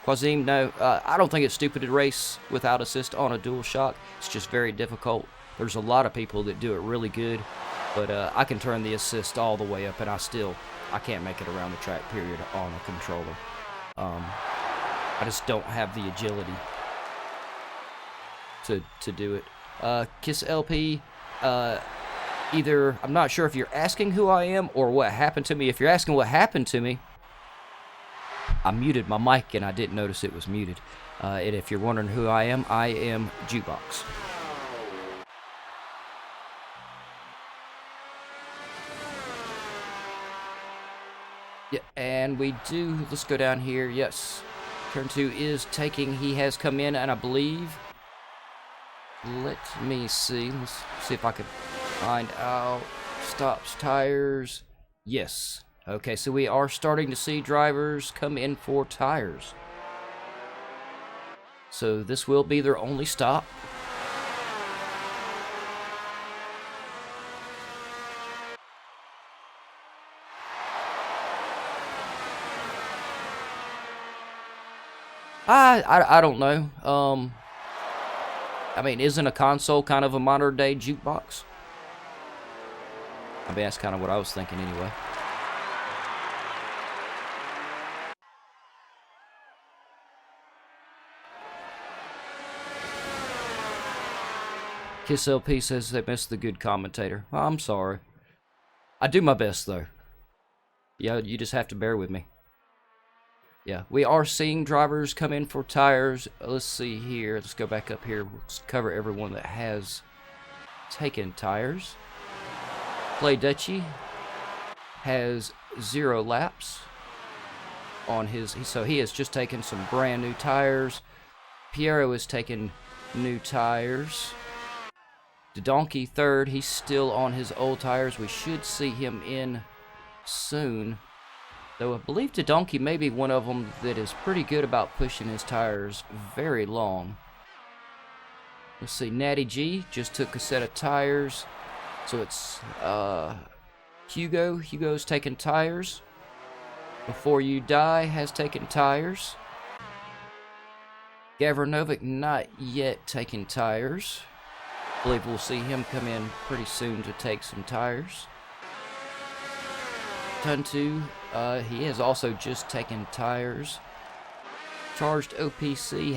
Speaker 1: Quazim, no, I don't think it's stupid to race without assist on a dual shock. It's just very difficult. There's a lot of people that do it really good, but I can turn the assist all the way up, and I can't make it around the track, period, on a controller. I just don't have the agility to do it. Kiss LP, either, I'm not sure if you're asking who I am or what happened to me. If you're asking what happened to me, I muted my mic and I didn't notice it was muted. And if you're wondering who I am Jukebox. Yeah, and we do, let's go down here, yes. Turn 2 is taking, he has come in, and I believe, let me see, let's see if I can find out, stops tires, yes. Okay, so we are starting to see drivers come in for tires. So this will be their only stop. I don't know. I mean, isn't a console kind of a modern day jukebox? I mean, that's kind of what I was thinking anyway. Kiss LP says they missed the good commentator. I'm sorry. I do my best, though. Yeah, you just have to bear with me. Yeah, we are seeing drivers come in for tires. Let's see here. Let's go back up here. Let's cover everyone that has taken tires. Play Dutchy has 0 laps on his, so he has just taken some brand new tires. Piero has taken new tires. The Donkey third, he's still on his old tires. We should see him in soon. Though I believe the Donkey may be one of them that is pretty good about pushing his tires very long. Let's see, Natty G just took a set of tires. So it's Hugo. Hugo's taking tires. Before You Die has taken tires. Gavra Novick not yet taking tires. I believe we'll see him come in pretty soon to take some tires. Tuntu, he has also just taken tires. Charged OPC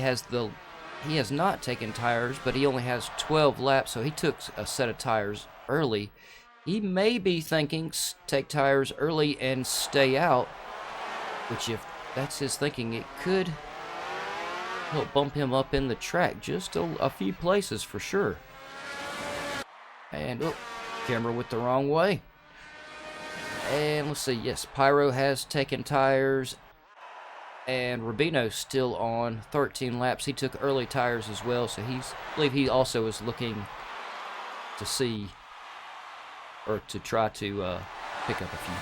Speaker 1: he has not taken tires, but he only has 12 laps, so he took a set of tires early. He may be thinking take tires early and stay out, which if that's his thinking, it could help bump him up in the track just a few places for sure. And, oh, camera went the wrong way. And let's see, yes, Pyro has taken tires. And Rubino's still on 13 laps. He took early tires as well, so I believe he also is looking to see, or to try to pick up a few.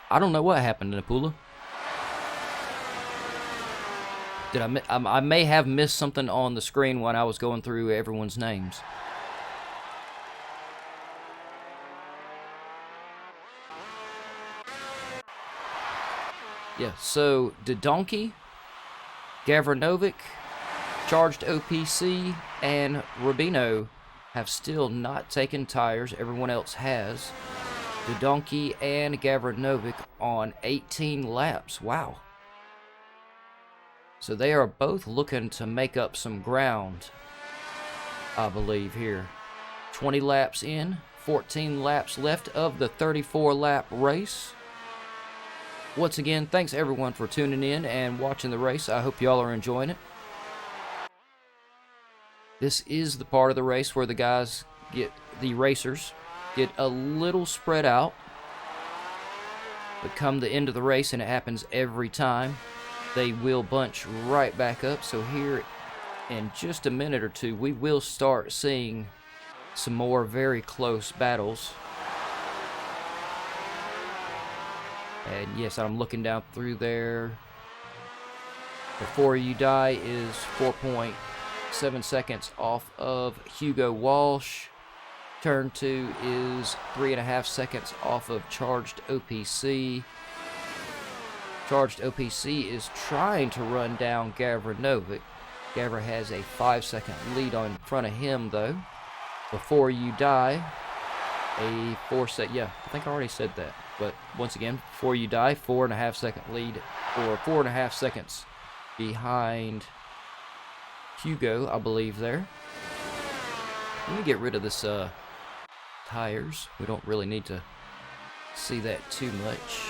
Speaker 1: I don't know what happened to Napula. I may have missed something on the screen when I was going through everyone's names. Yeah, so Donkey, Gavra Novick, Charged OPC, and Rubino have still not taken tires. Everyone else has. Donkey and Gavra Novick on 18 laps. Wow. So they are both looking to make up some ground, I believe, here. 20 laps in, 14 laps left of the 34-lap race. Once again, thanks everyone for tuning in and watching the race. I hope y'all are enjoying it. This is the part of the race where the racers get a little spread out. But come the end of the race, and it happens every time, they will bunch right back up. So here in just a minute or two, we will start seeing some more very close battles. And yes, I'm looking down through there. Before You Die is 4.5 7 seconds off of Hugo Walsh. Turn 2 is 3.5 seconds off of Charged OPC. Charged OPC is trying to run down Gavra Novick. Gavra has a 5-second lead in front of him, though. Before You Die, a 4-second, yeah, I think I already said that. But once again, Before You Die, 4.5-second lead, or 4.5 seconds behind Hugo, I believe, there. Let me get rid of this tires. We don't really need to see that too much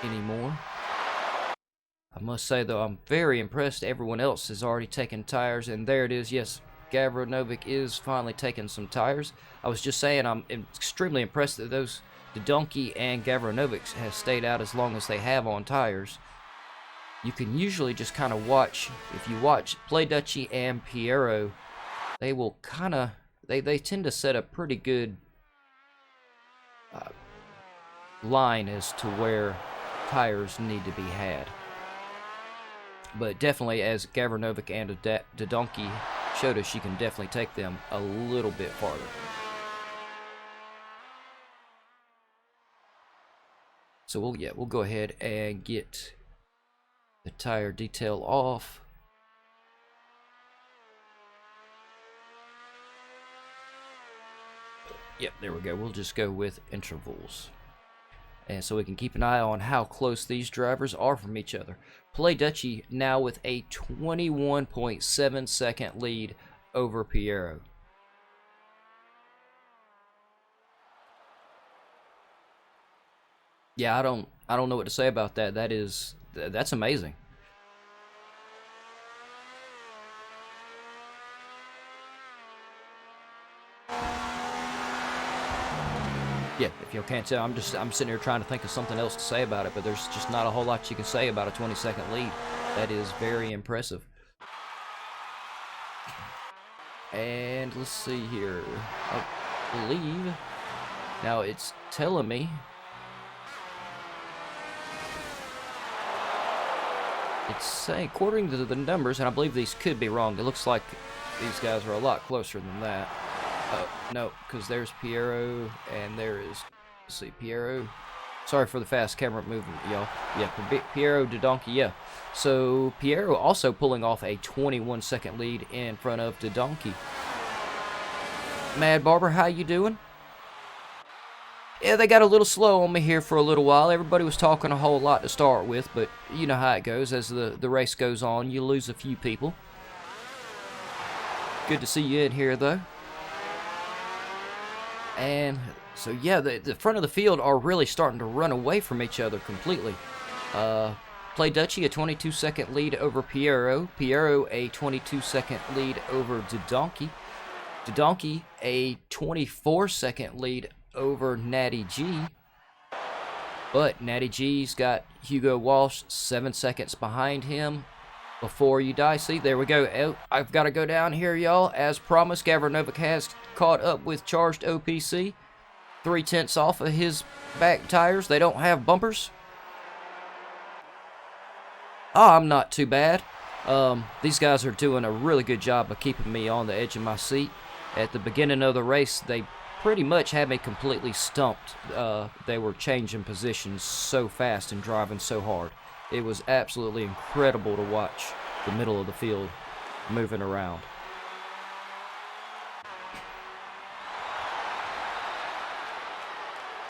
Speaker 1: anymore. I must say, though, I'm very impressed. Everyone else has already taken tires, and there it is. Yes, Gavra Novick is finally taking some tires. I was just saying I'm extremely impressed that those Donkey and Gavra Novick have stayed out as long as they have on tires. You can usually just kind of watch, if you watch Play Dutchie and Piero, they will kind of, they tend to set a pretty good line as to where tires need to be had. But definitely, as Gavra Novick and Donkey showed us, you can definitely take them a little bit farther. So we'll go ahead and get the tire detail off. Yep, there we go. We'll just go with intervals. And so we can keep an eye on how close these drivers are from each other. Play Dutchie now with a 21.7 second lead over Piero. Yeah, I don't know what to say about that. That's amazing. Yeah, if you can't tell, I'm sitting here trying to think of something else to say about it, but there's just not a whole lot you can say about a 20-second lead. That is very impressive. And let's see here. I believe now it's telling me it's saying, according to the numbers, and I believe these could be wrong, it looks like these guys are a lot closer than that. Oh, no, because there's Piero, and there is, let's see, Piero. Sorry for the fast camera movement, y'all. Yeah, Piero to Donkey, yeah. So, Piero also pulling off a 21-second lead in front of the Donkey. Mad Barber, how you doing? Yeah, they got a little slow on me here for a little while. Everybody was talking a whole lot to start with, but you know how it goes. As the race goes on, you lose a few people. Good to see you in here, though. And so, yeah, the front of the field are really starting to run away from each other completely. Play Dutchie, a 22-second lead over Piero. Piero, a 22-second lead over Donkey. Donkey, a 24-second lead over Natty G. But Natty G's got Hugo Walsh 7 seconds behind him. Before You Die. See, there we go. Oh, I've got to go down here, y'all. As promised, Gavra Novick has caught up with Charged OPC. 3/10 off of his back tires. They don't have bumpers. Oh, I'm not too bad. These guys are doing a really good job of keeping me on the edge of my seat. At the beginning of the race, they pretty much had me completely stumped. They were changing positions so fast and driving so hard. It was absolutely incredible to watch the middle of the field moving around.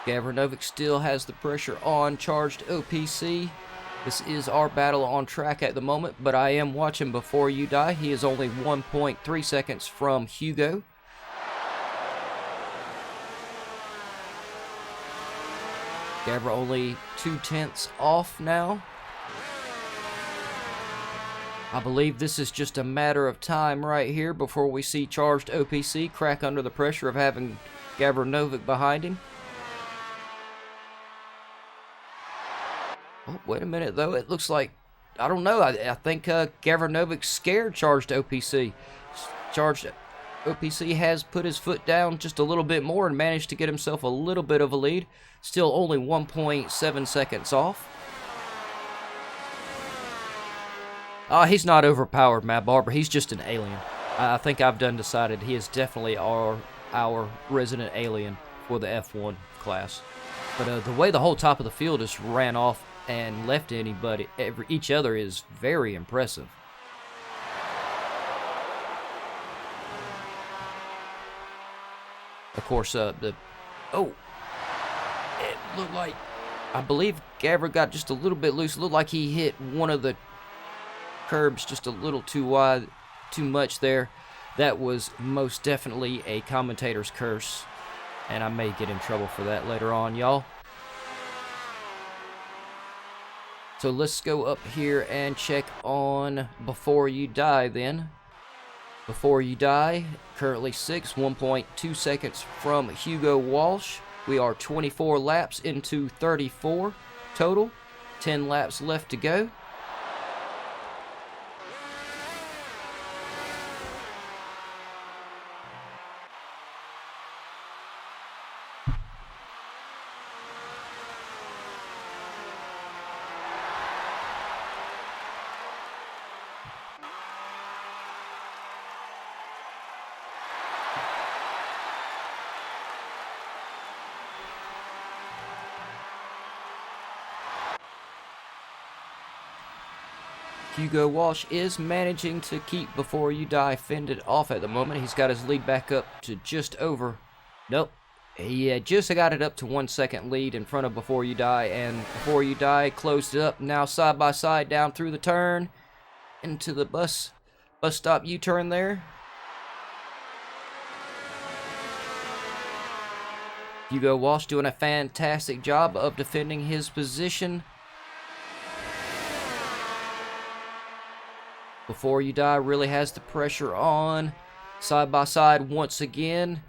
Speaker 1: Gavra Novick still has the pressure on Charged OPC. This is our battle on track at the moment, but I am watching Before You Die. He is only 1.3 seconds from Hugo. Gavra only 2/10 off now. I believe this is just a matter of time right here before we see Charged OPC crack under the pressure of having Gavra Novick behind him. Oh, wait a minute, though. It looks like, I don't know. I think Gavra Novick scared Charged OPC. Charged OPC has put his foot down just a little bit more and managed to get himself a little bit of a lead. Still only 1.7 seconds off. He's not overpowered, Matt Barber. He's just an alien. I think I've done decided he is definitely our resident alien for the F1 class. But the way the whole top of the field just ran off and left each other is very impressive. Of course, it looked like, I believe Gavra got just a little bit loose. It looked like he hit one of the curbs just a little too wide, too much there. That was most definitely a commentator's curse, and I may get in trouble for that later on, y'all. So let's go up here and check on Before You Die then. Before You Die, currently 1.2 seconds from Hugo Walsh. We are 24 laps into 34 total. 10 laps left to go. Hugo Walsh is managing to keep Before You Die fended off at the moment. He's got his lead back up to just over. Nope. He just got it up to 1 second lead in front of Before You Die, and Before You Die closed it up. Now side by side down through the turn into the bus stop U-turn there. Hugo Walsh doing a fantastic job of defending his position. Before You Die really has the pressure on. Side by side once again.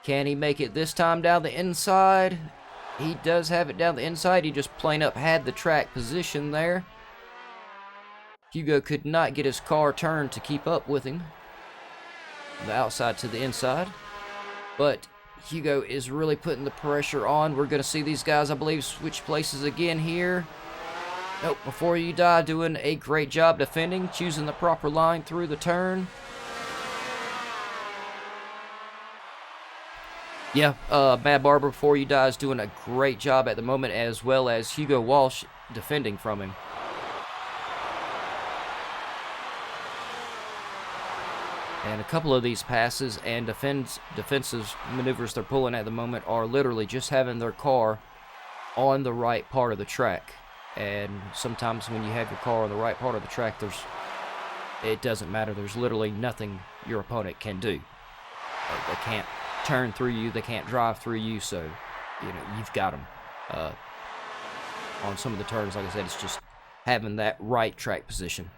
Speaker 1: Can he make it this time down the inside? He does have it down the inside. He just plain up had the track position there. Hugo could not get his car turned to keep up with him. The outside to the inside. But Hugo is really putting the pressure on. We're going to see these guys, I believe, switch places again here. Nope, Before You Die doing a great job defending, choosing the proper line through the turn. Yeah, Mad Barber Before You Die is doing a great job at the moment, as well as Hugo Walsh defending from him. And a couple of these passes and defensive maneuvers they're pulling at the moment are literally just having their car on the right part of the track. And sometimes when you have your car on the right part of the track, it doesn't matter. There's literally nothing your opponent can do. They can't turn through you. They can't drive through you. So, you've got them. On some of the turns, like I said, it's just having that right track position.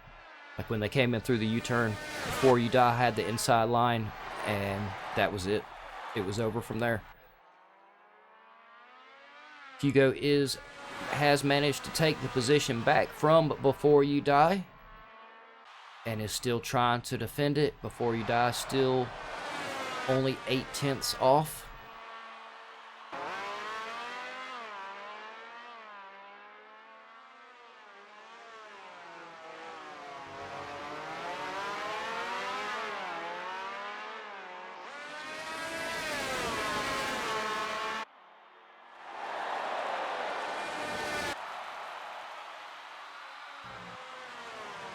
Speaker 1: Like when they came in through the U-turn, Before You Die had the inside line, and that was it. It was over from there. Hugo has managed to take the position back from Before You Die and is still trying to defend it. Before You Die still only 0.8 off.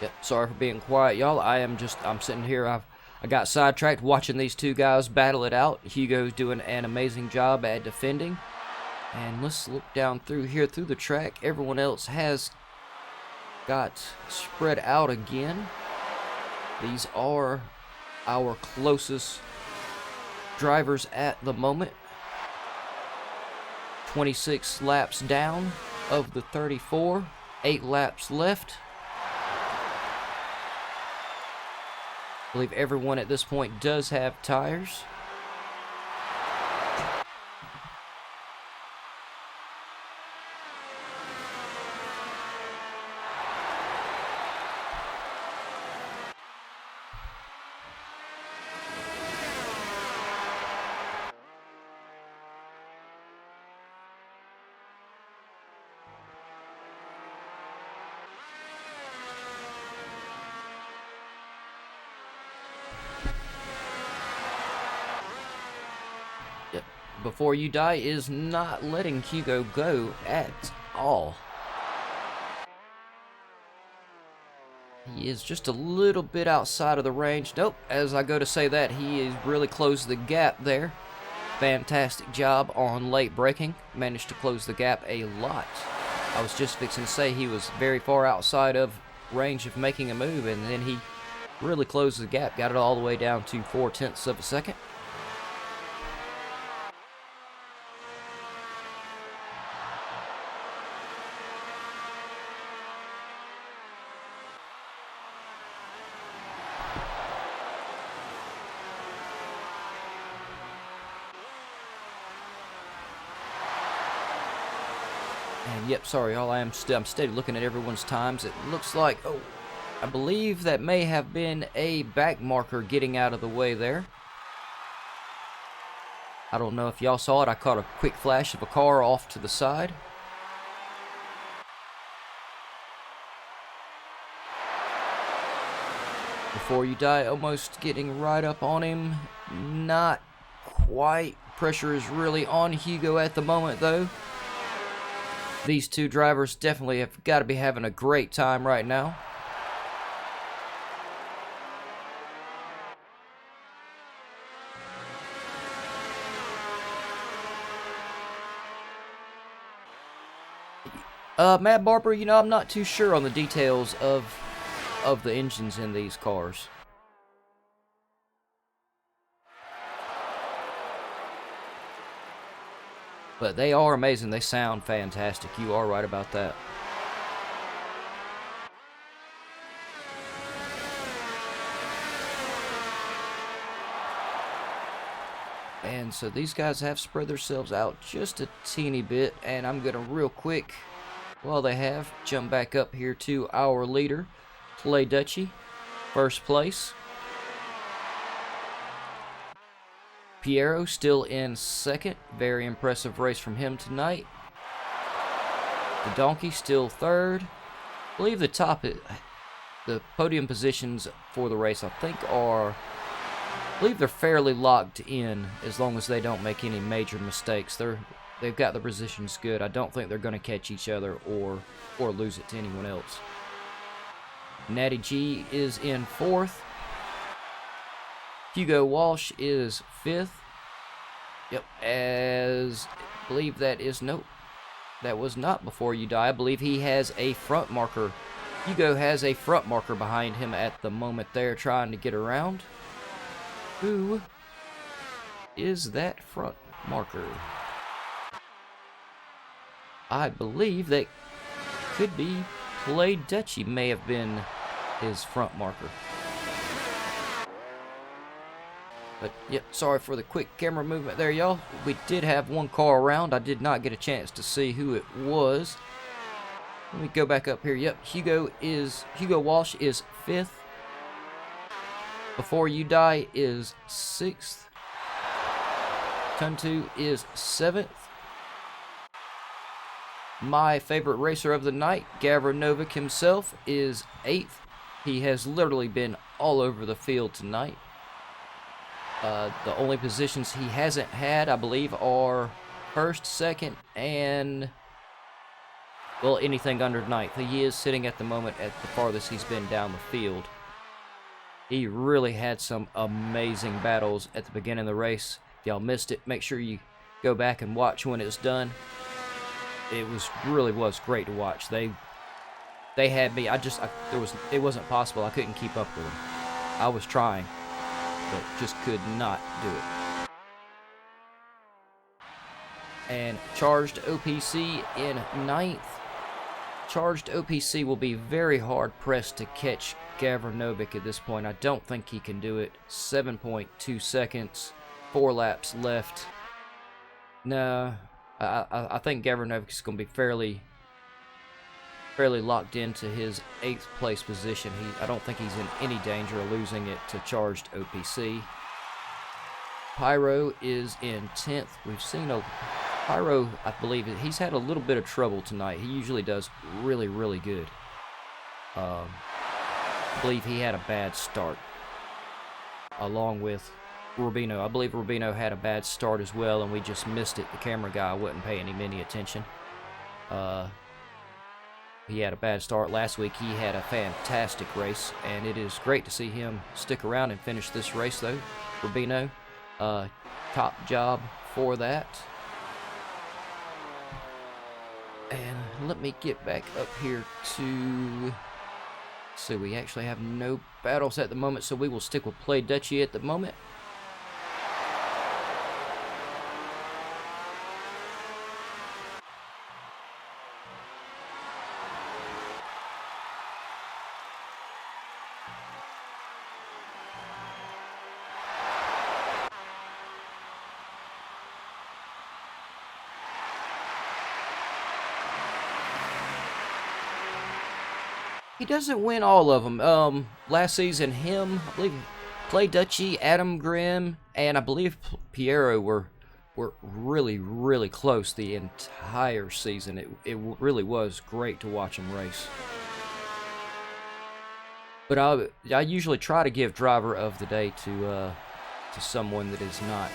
Speaker 1: Yep, sorry for being quiet, y'all. I'm sitting here. I got sidetracked watching these two guys battle it out. Hugo's doing an amazing job at defending. And let's look down through here through the track. Everyone else has got spread out again. These are our closest drivers at the moment. 26 laps down of the 34. 8 laps left. I believe everyone at this point does have tires. Before You Die is not letting Hugo go at all. He is just a little bit outside of the range. Nope, as I go to say that, he has really closed the gap there. Fantastic job on late braking. Managed to close the gap a lot. I was just fixing to say he was very far outside of range of making a move, and then he really closed the gap. Got it all the way down to 0.4 of a second. And yep, sorry, I'm steady looking at everyone's times. It looks like, oh, I believe that may have been a back marker getting out of the way there. I don't know if y'all saw it. I caught a quick flash of a car off to the side. Before You Die, almost getting right up on him. Not quite. Pressure is really on Hugo at the moment, though. These two drivers definitely have got to be having a great time right now. Matt Barber, you know, I'm not too sure on the details of the engines in these cars. But they are amazing. They sound fantastic. You are right about that. And so these guys have spread themselves out just a teeny bit. And I'm going to real quick, while they have, jump back up here to our leader, Clay Dutchy, first place. Piero still in second. Very impressive race from him tonight. The Donkey still third. I believe the podium positions for the race, I believe they're fairly locked in as long as they don't make any major mistakes. They've got the positions good. I don't think they're going to catch each other or lose it to anyone else. Natty G is in fourth. Hugo Walsh is fifth. Yep, I believe that is, nope, that was not Before You Die. I believe he has a front marker. Hugo has a front marker behind him at the moment there, trying to get around. Who is that front marker? I believe that could be Clay Dutchy, may have been his front marker. But, yep, sorry for the quick camera movement there, y'all. We did have one car around. I did not get a chance to see who it was. Let me go back up here. Yep, Hugo Walsh is fifth. Before You Die is sixth. Tuntu is seventh. My favorite racer of the night, Gavra Novic himself, is eighth. He has literally been all over the field tonight. The only positions he hasn't had, I believe, are first, second, and, well, anything under ninth. He is sitting at the moment at the farthest he's been down the field. He really had some amazing battles at the beginning of the race. If y'all missed it, make sure you go back and watch when it's done. It really was great to watch. They had me. It wasn't possible. I couldn't keep up with them. I was trying, but just could not do it. And Charged OPC in ninth. Charged OPC will be very hard pressed to catch Gavra Novic at this point. I don't think he can do it. 7.2 seconds, 4 laps left. No, I think Gavra Novic is going to be fairly locked into his 8th place position. I don't think he's in any danger of losing it to Charged OPC. Pyro is in 10th. We've seen Pyro, I believe, he's had a little bit of trouble tonight. He usually does really, really good. I believe he had a bad start, along with Rubino. I believe Rubino had a bad start as well, and we just missed it. The camera guy wasn't paying him any attention. He had a bad start last week. He had a fantastic race, and it is great to see him stick around and finish this race, though. Rubino, top job for that. And let me get back up here to... So we actually have no battles at the moment, so we will stick with Play Dutchy at the moment. He doesn't win all of them. Last season, him, I believe, Play Dutchy, Adam Grimm, and I believe Piero were really, really close the entire season. It really was great to watch him race. But I usually try to give driver of the day to someone that is not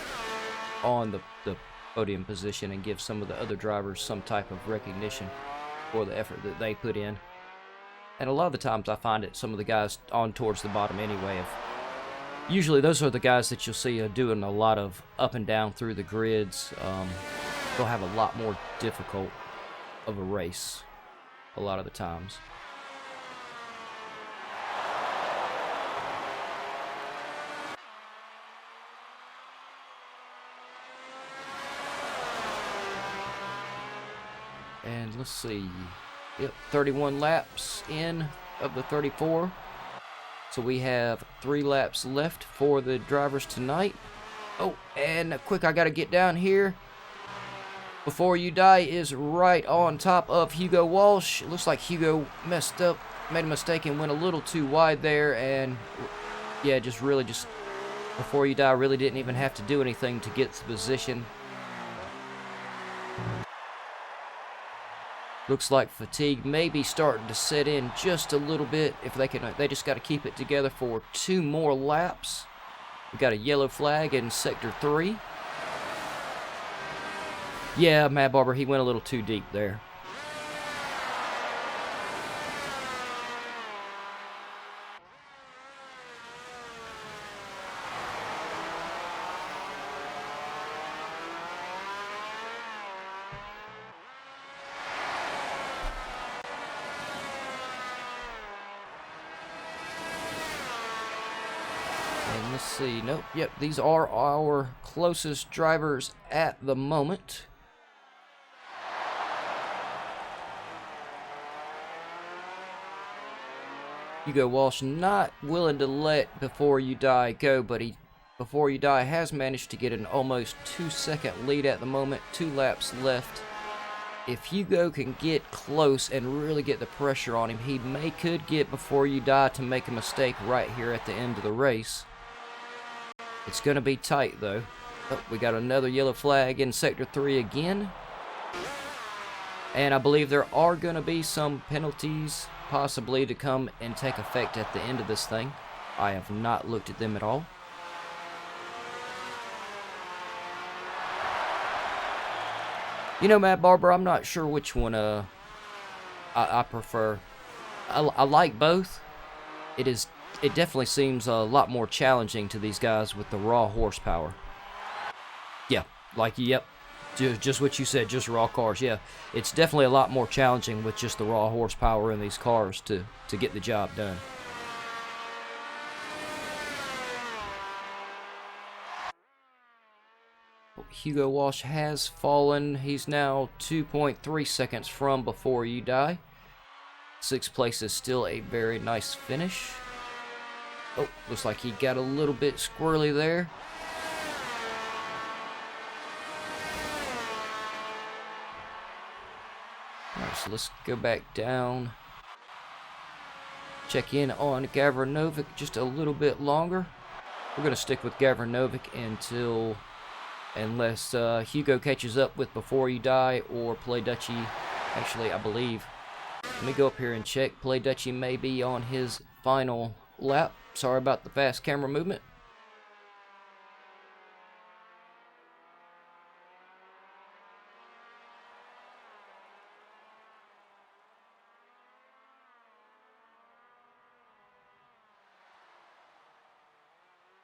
Speaker 1: on the podium position, and give some of the other drivers some type of recognition for the effort that they put in. And a lot of the times I find it some of the guys on towards the bottom anyway. Usually those are the guys that you'll see doing a lot of up and down through the grids. They'll have a lot more difficult of a race a lot of the times. And let's see. Yep, 31 laps in of the 34. So we have 3 laps left for the drivers tonight. Oh, and quick, I gotta get down here. Before You Die is right on top of Hugo Walsh. It looks like Hugo messed up, made a mistake and went a little too wide there. And yeah, just Before You Die really didn't even have to do anything to get the position. Looks like fatigue may be starting to set in just a little bit. If they just got to keep it together for 2 more laps. We got a yellow flag in sector 3. Yeah, Mad Barber, he went a little too deep there. And let's see, nope, yep, these are our closest drivers at the moment. Hugo Walsh not willing to let Before You Die go, but Before You Die has managed to get an almost 2-second lead at the moment, 2 laps left. If Hugo can get close and really get the pressure on him, he could get Before You Die to make a mistake right here at the end of the race. It's going to be tight, though. Oh, we got another yellow flag in Sector 3 again. And I believe there are going to be some penalties possibly to come and take effect at the end of this thing. I have not looked at them at all. You know, Matt Barber, I'm not sure which one I prefer. I like both. It definitely seems a lot more challenging to these guys with the raw horsepower. Yeah, yep, just what you said, just raw cars. Yeah, it's definitely a lot more challenging with just the raw horsepower in these cars to get the job done. Hugo Walsh has fallen. He's now 2.3 seconds from Before You Die. 6th place is still a very nice finish. Oh, looks like he got a little bit squirrely there. Alright, so let's go back down. Check in on Gavranovic just a little bit longer. We're going to stick with Gavranovic unless Hugo catches up with Before You Die or Play Dutchy. Actually, I believe. Let me go up here and check. Play Dutchy may be on his final lap. Sorry about the fast camera movement.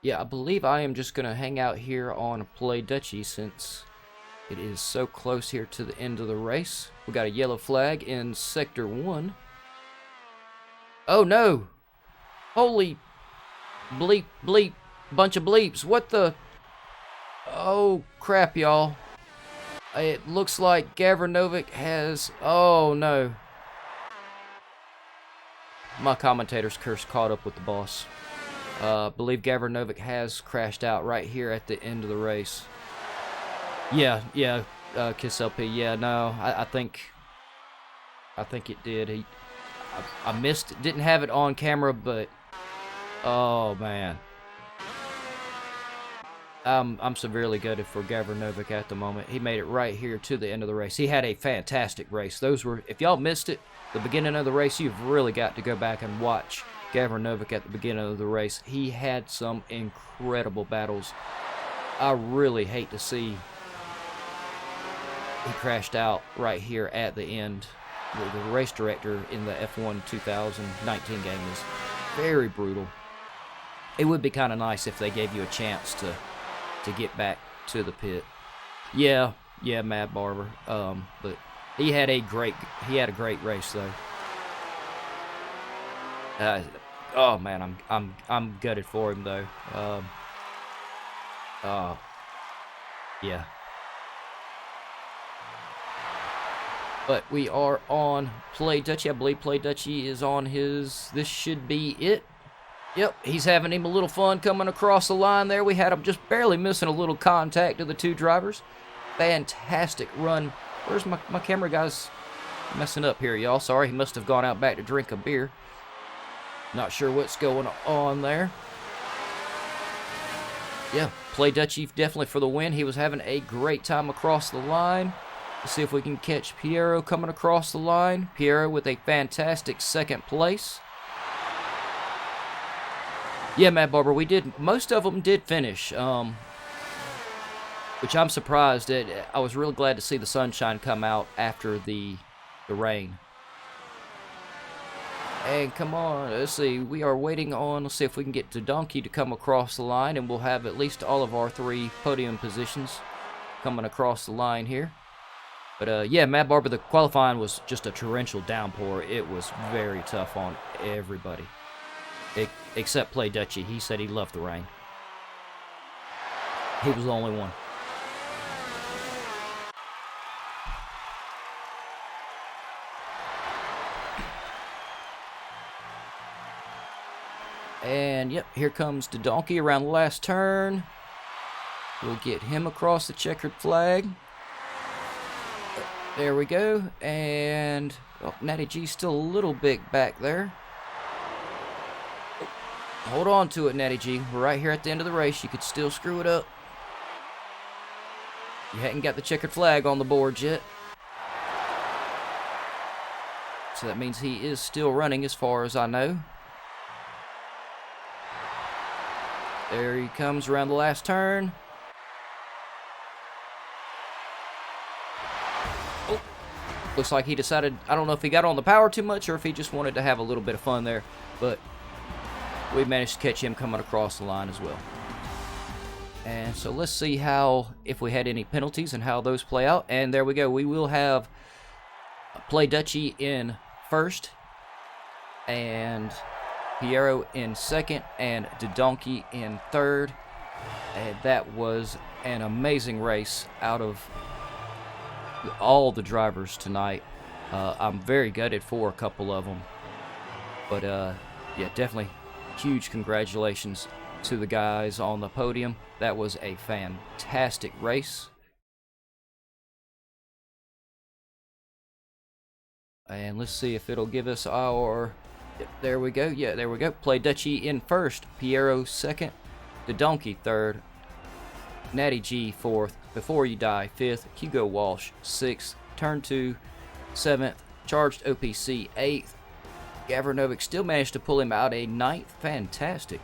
Speaker 1: Yeah, I believe I am just going to hang out here on Play Dutchy since it is so close here to the end of the race. We got a yellow flag in Sector 1. Oh no! Holy bleep, bleep, bunch of bleeps. What the? Oh crap, y'all. It looks like Gavranovic has... Oh no. My commentator's curse caught up with the boss. I believe Gavranovic has crashed out right here at the end of the race. Yeah, Kiss LP. Yeah, no, I think it did. I missed, didn't have it on camera, but oh man, I'm severely gutted for Gavranovic at the moment. He made it right here to the end of the race. He had a fantastic race. Those were, if y'all missed it, the beginning of the race, you've really got to go back and watch Gavranovic at the beginning of the race. He had some incredible battles. I really hate to see he crashed out right here at the end. The race director in the F1 2019 game is very brutal. It would be kind of nice if they gave you a chance to get back to the pit. Yeah, Mad Barber. But he had a great race though. Oh man, I'm gutted for him though. Yeah. But we are on Play Dutchy. I believe Play Dutchy is on his... This should be it. Yep, he's having him a little fun coming across the line there. We had him just barely missing a little contact of the two drivers. Fantastic run. Where's my camera guy's messing up here, y'all? Sorry, he must have gone out back to drink a beer. Not sure what's going on there. Yeah, Play Dutchy definitely for the win. He was having a great time across the line. Let's see if we can catch Piero coming across the line. Piero with a fantastic second place. Yeah, Matt Barber, we did. Most of them did finish, which I'm surprised at. I was real glad to see the sunshine come out after the rain. And come on, let's see. We are waiting on. Let's see if we can get Donkey to come across the line, and we'll have at least all of our 3 podium positions coming across the line here. But yeah, Matt Barber, the qualifying was just a torrential downpour. It was very tough on everybody. Except Play Dutchy. He said he loved the rain. He was the only one. And yep, here comes the Donkey around the last turn. We'll get him across the checkered flag. There we go. And oh, Natty G's still a little bit back there. Hold on to it, Natty G. We're right here at the end of the race. You could still screw it up. You hadn't got the checkered flag on the board yet. So that means he is still running as far as I know. There he comes around the last turn. Oh, looks like he decided, I don't know if he got on the power too much or if he just wanted to have a little bit of fun there. But we managed to catch him coming across the line as well. And so let's see how, if we had any penalties and how those play out. And there we go. We will have Play Dutchy in first, and Piero in second, and Donkey in third. And that was an amazing race out of all the drivers tonight. I'm very gutted for a couple of them. But yeah, definitely huge congratulations to the guys on the podium. That was a fantastic race. And let's see if it'll give us our... There we go. Yeah, there we go. Play Dutchy in first. Piero second. The Donkey third. Natty G fourth. Before You Die fifth. Hugo Walsh sixth. Turn 2 seventh. Charged OPC 8th. Gavranovic still managed to pull him out a 9th. Fantastic.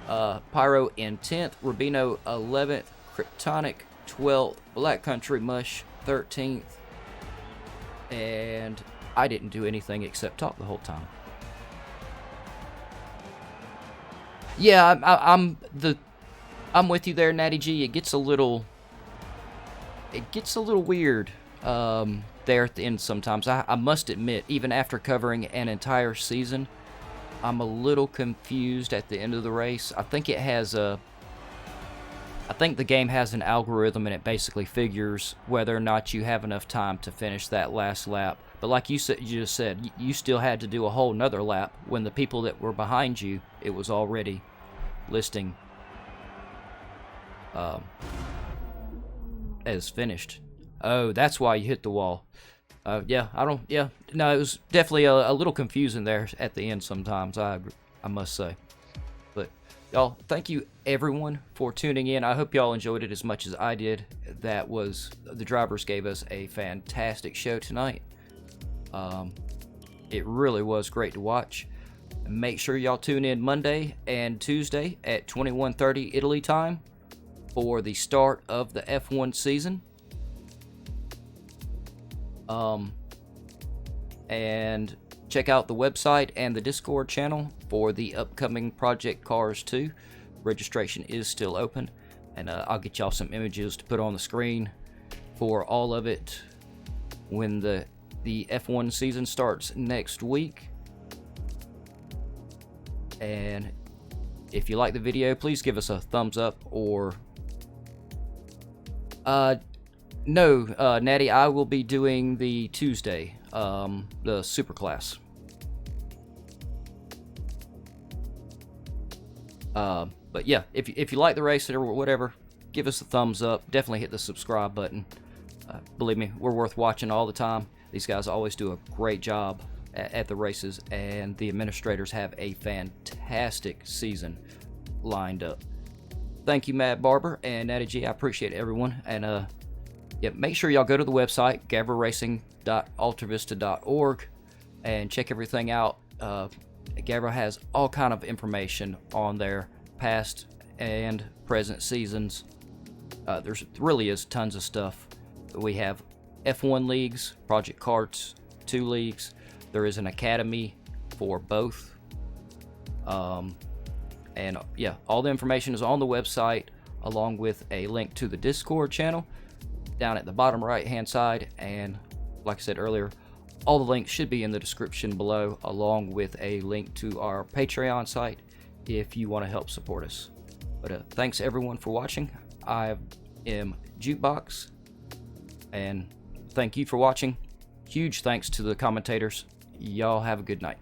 Speaker 1: Pyro in 10th. Rubino 11th. Kryptonic 12th. Black Country Mush 13th. And I didn't do anything except talk the whole time. Yeah, I'm I'm with you there, Natty G. It gets a little weird there at the end sometimes. I must admit, even after covering an entire season, I'm a little confused at the end of the race. I think the game has an algorithm, and it basically figures whether or not you have enough time to finish that last lap. But like you just said, you still had to do a whole nother lap when the people that were behind you, it was already listing as finished. Oh, that's why you hit the wall. Yeah, no, it was definitely a little confusing there at the end sometimes, I must say. But y'all, thank you everyone for tuning in. I hope y'all enjoyed it as much as I did. The drivers gave us a fantastic show tonight. It really was great to watch. Make sure y'all tune in Monday and Tuesday at 21:30 Italy time for the start of the F1 season. And check out the website and the Discord channel for the upcoming Project Cars 2. Registration is still open, and I'll get y'all some images to put on the screen for all of it when the F1 season starts next week. And if you like the video, please give us a thumbs up, or no, Natty, I will be doing the Tuesday, the super class. But yeah, if you like the race or whatever, give us a thumbs up. Definitely hit the subscribe button. Believe me, we're worth watching all the time. These guys always do a great job at the races, and the administrators have a fantastic season lined up. Thank you, Mad Barber and Natty G. I appreciate everyone. And yeah, make sure y'all go to the website, gavraracing.altavista.org, and check everything out. Gavra has all kind of information on their past and present seasons. There's really is tons of stuff. We have F1 leagues, Project Cars 2 leagues. There is an academy for both. And yeah, all the information is on the website, along with a link to the Discord channel down at the bottom right hand side. And like I said earlier, all the links should be in the description below, along with a link to our Patreon site if you want to help support us. But thanks everyone for watching. I am Jukebox, and thank you for watching. Huge thanks to the commentators. Y'all have a good night.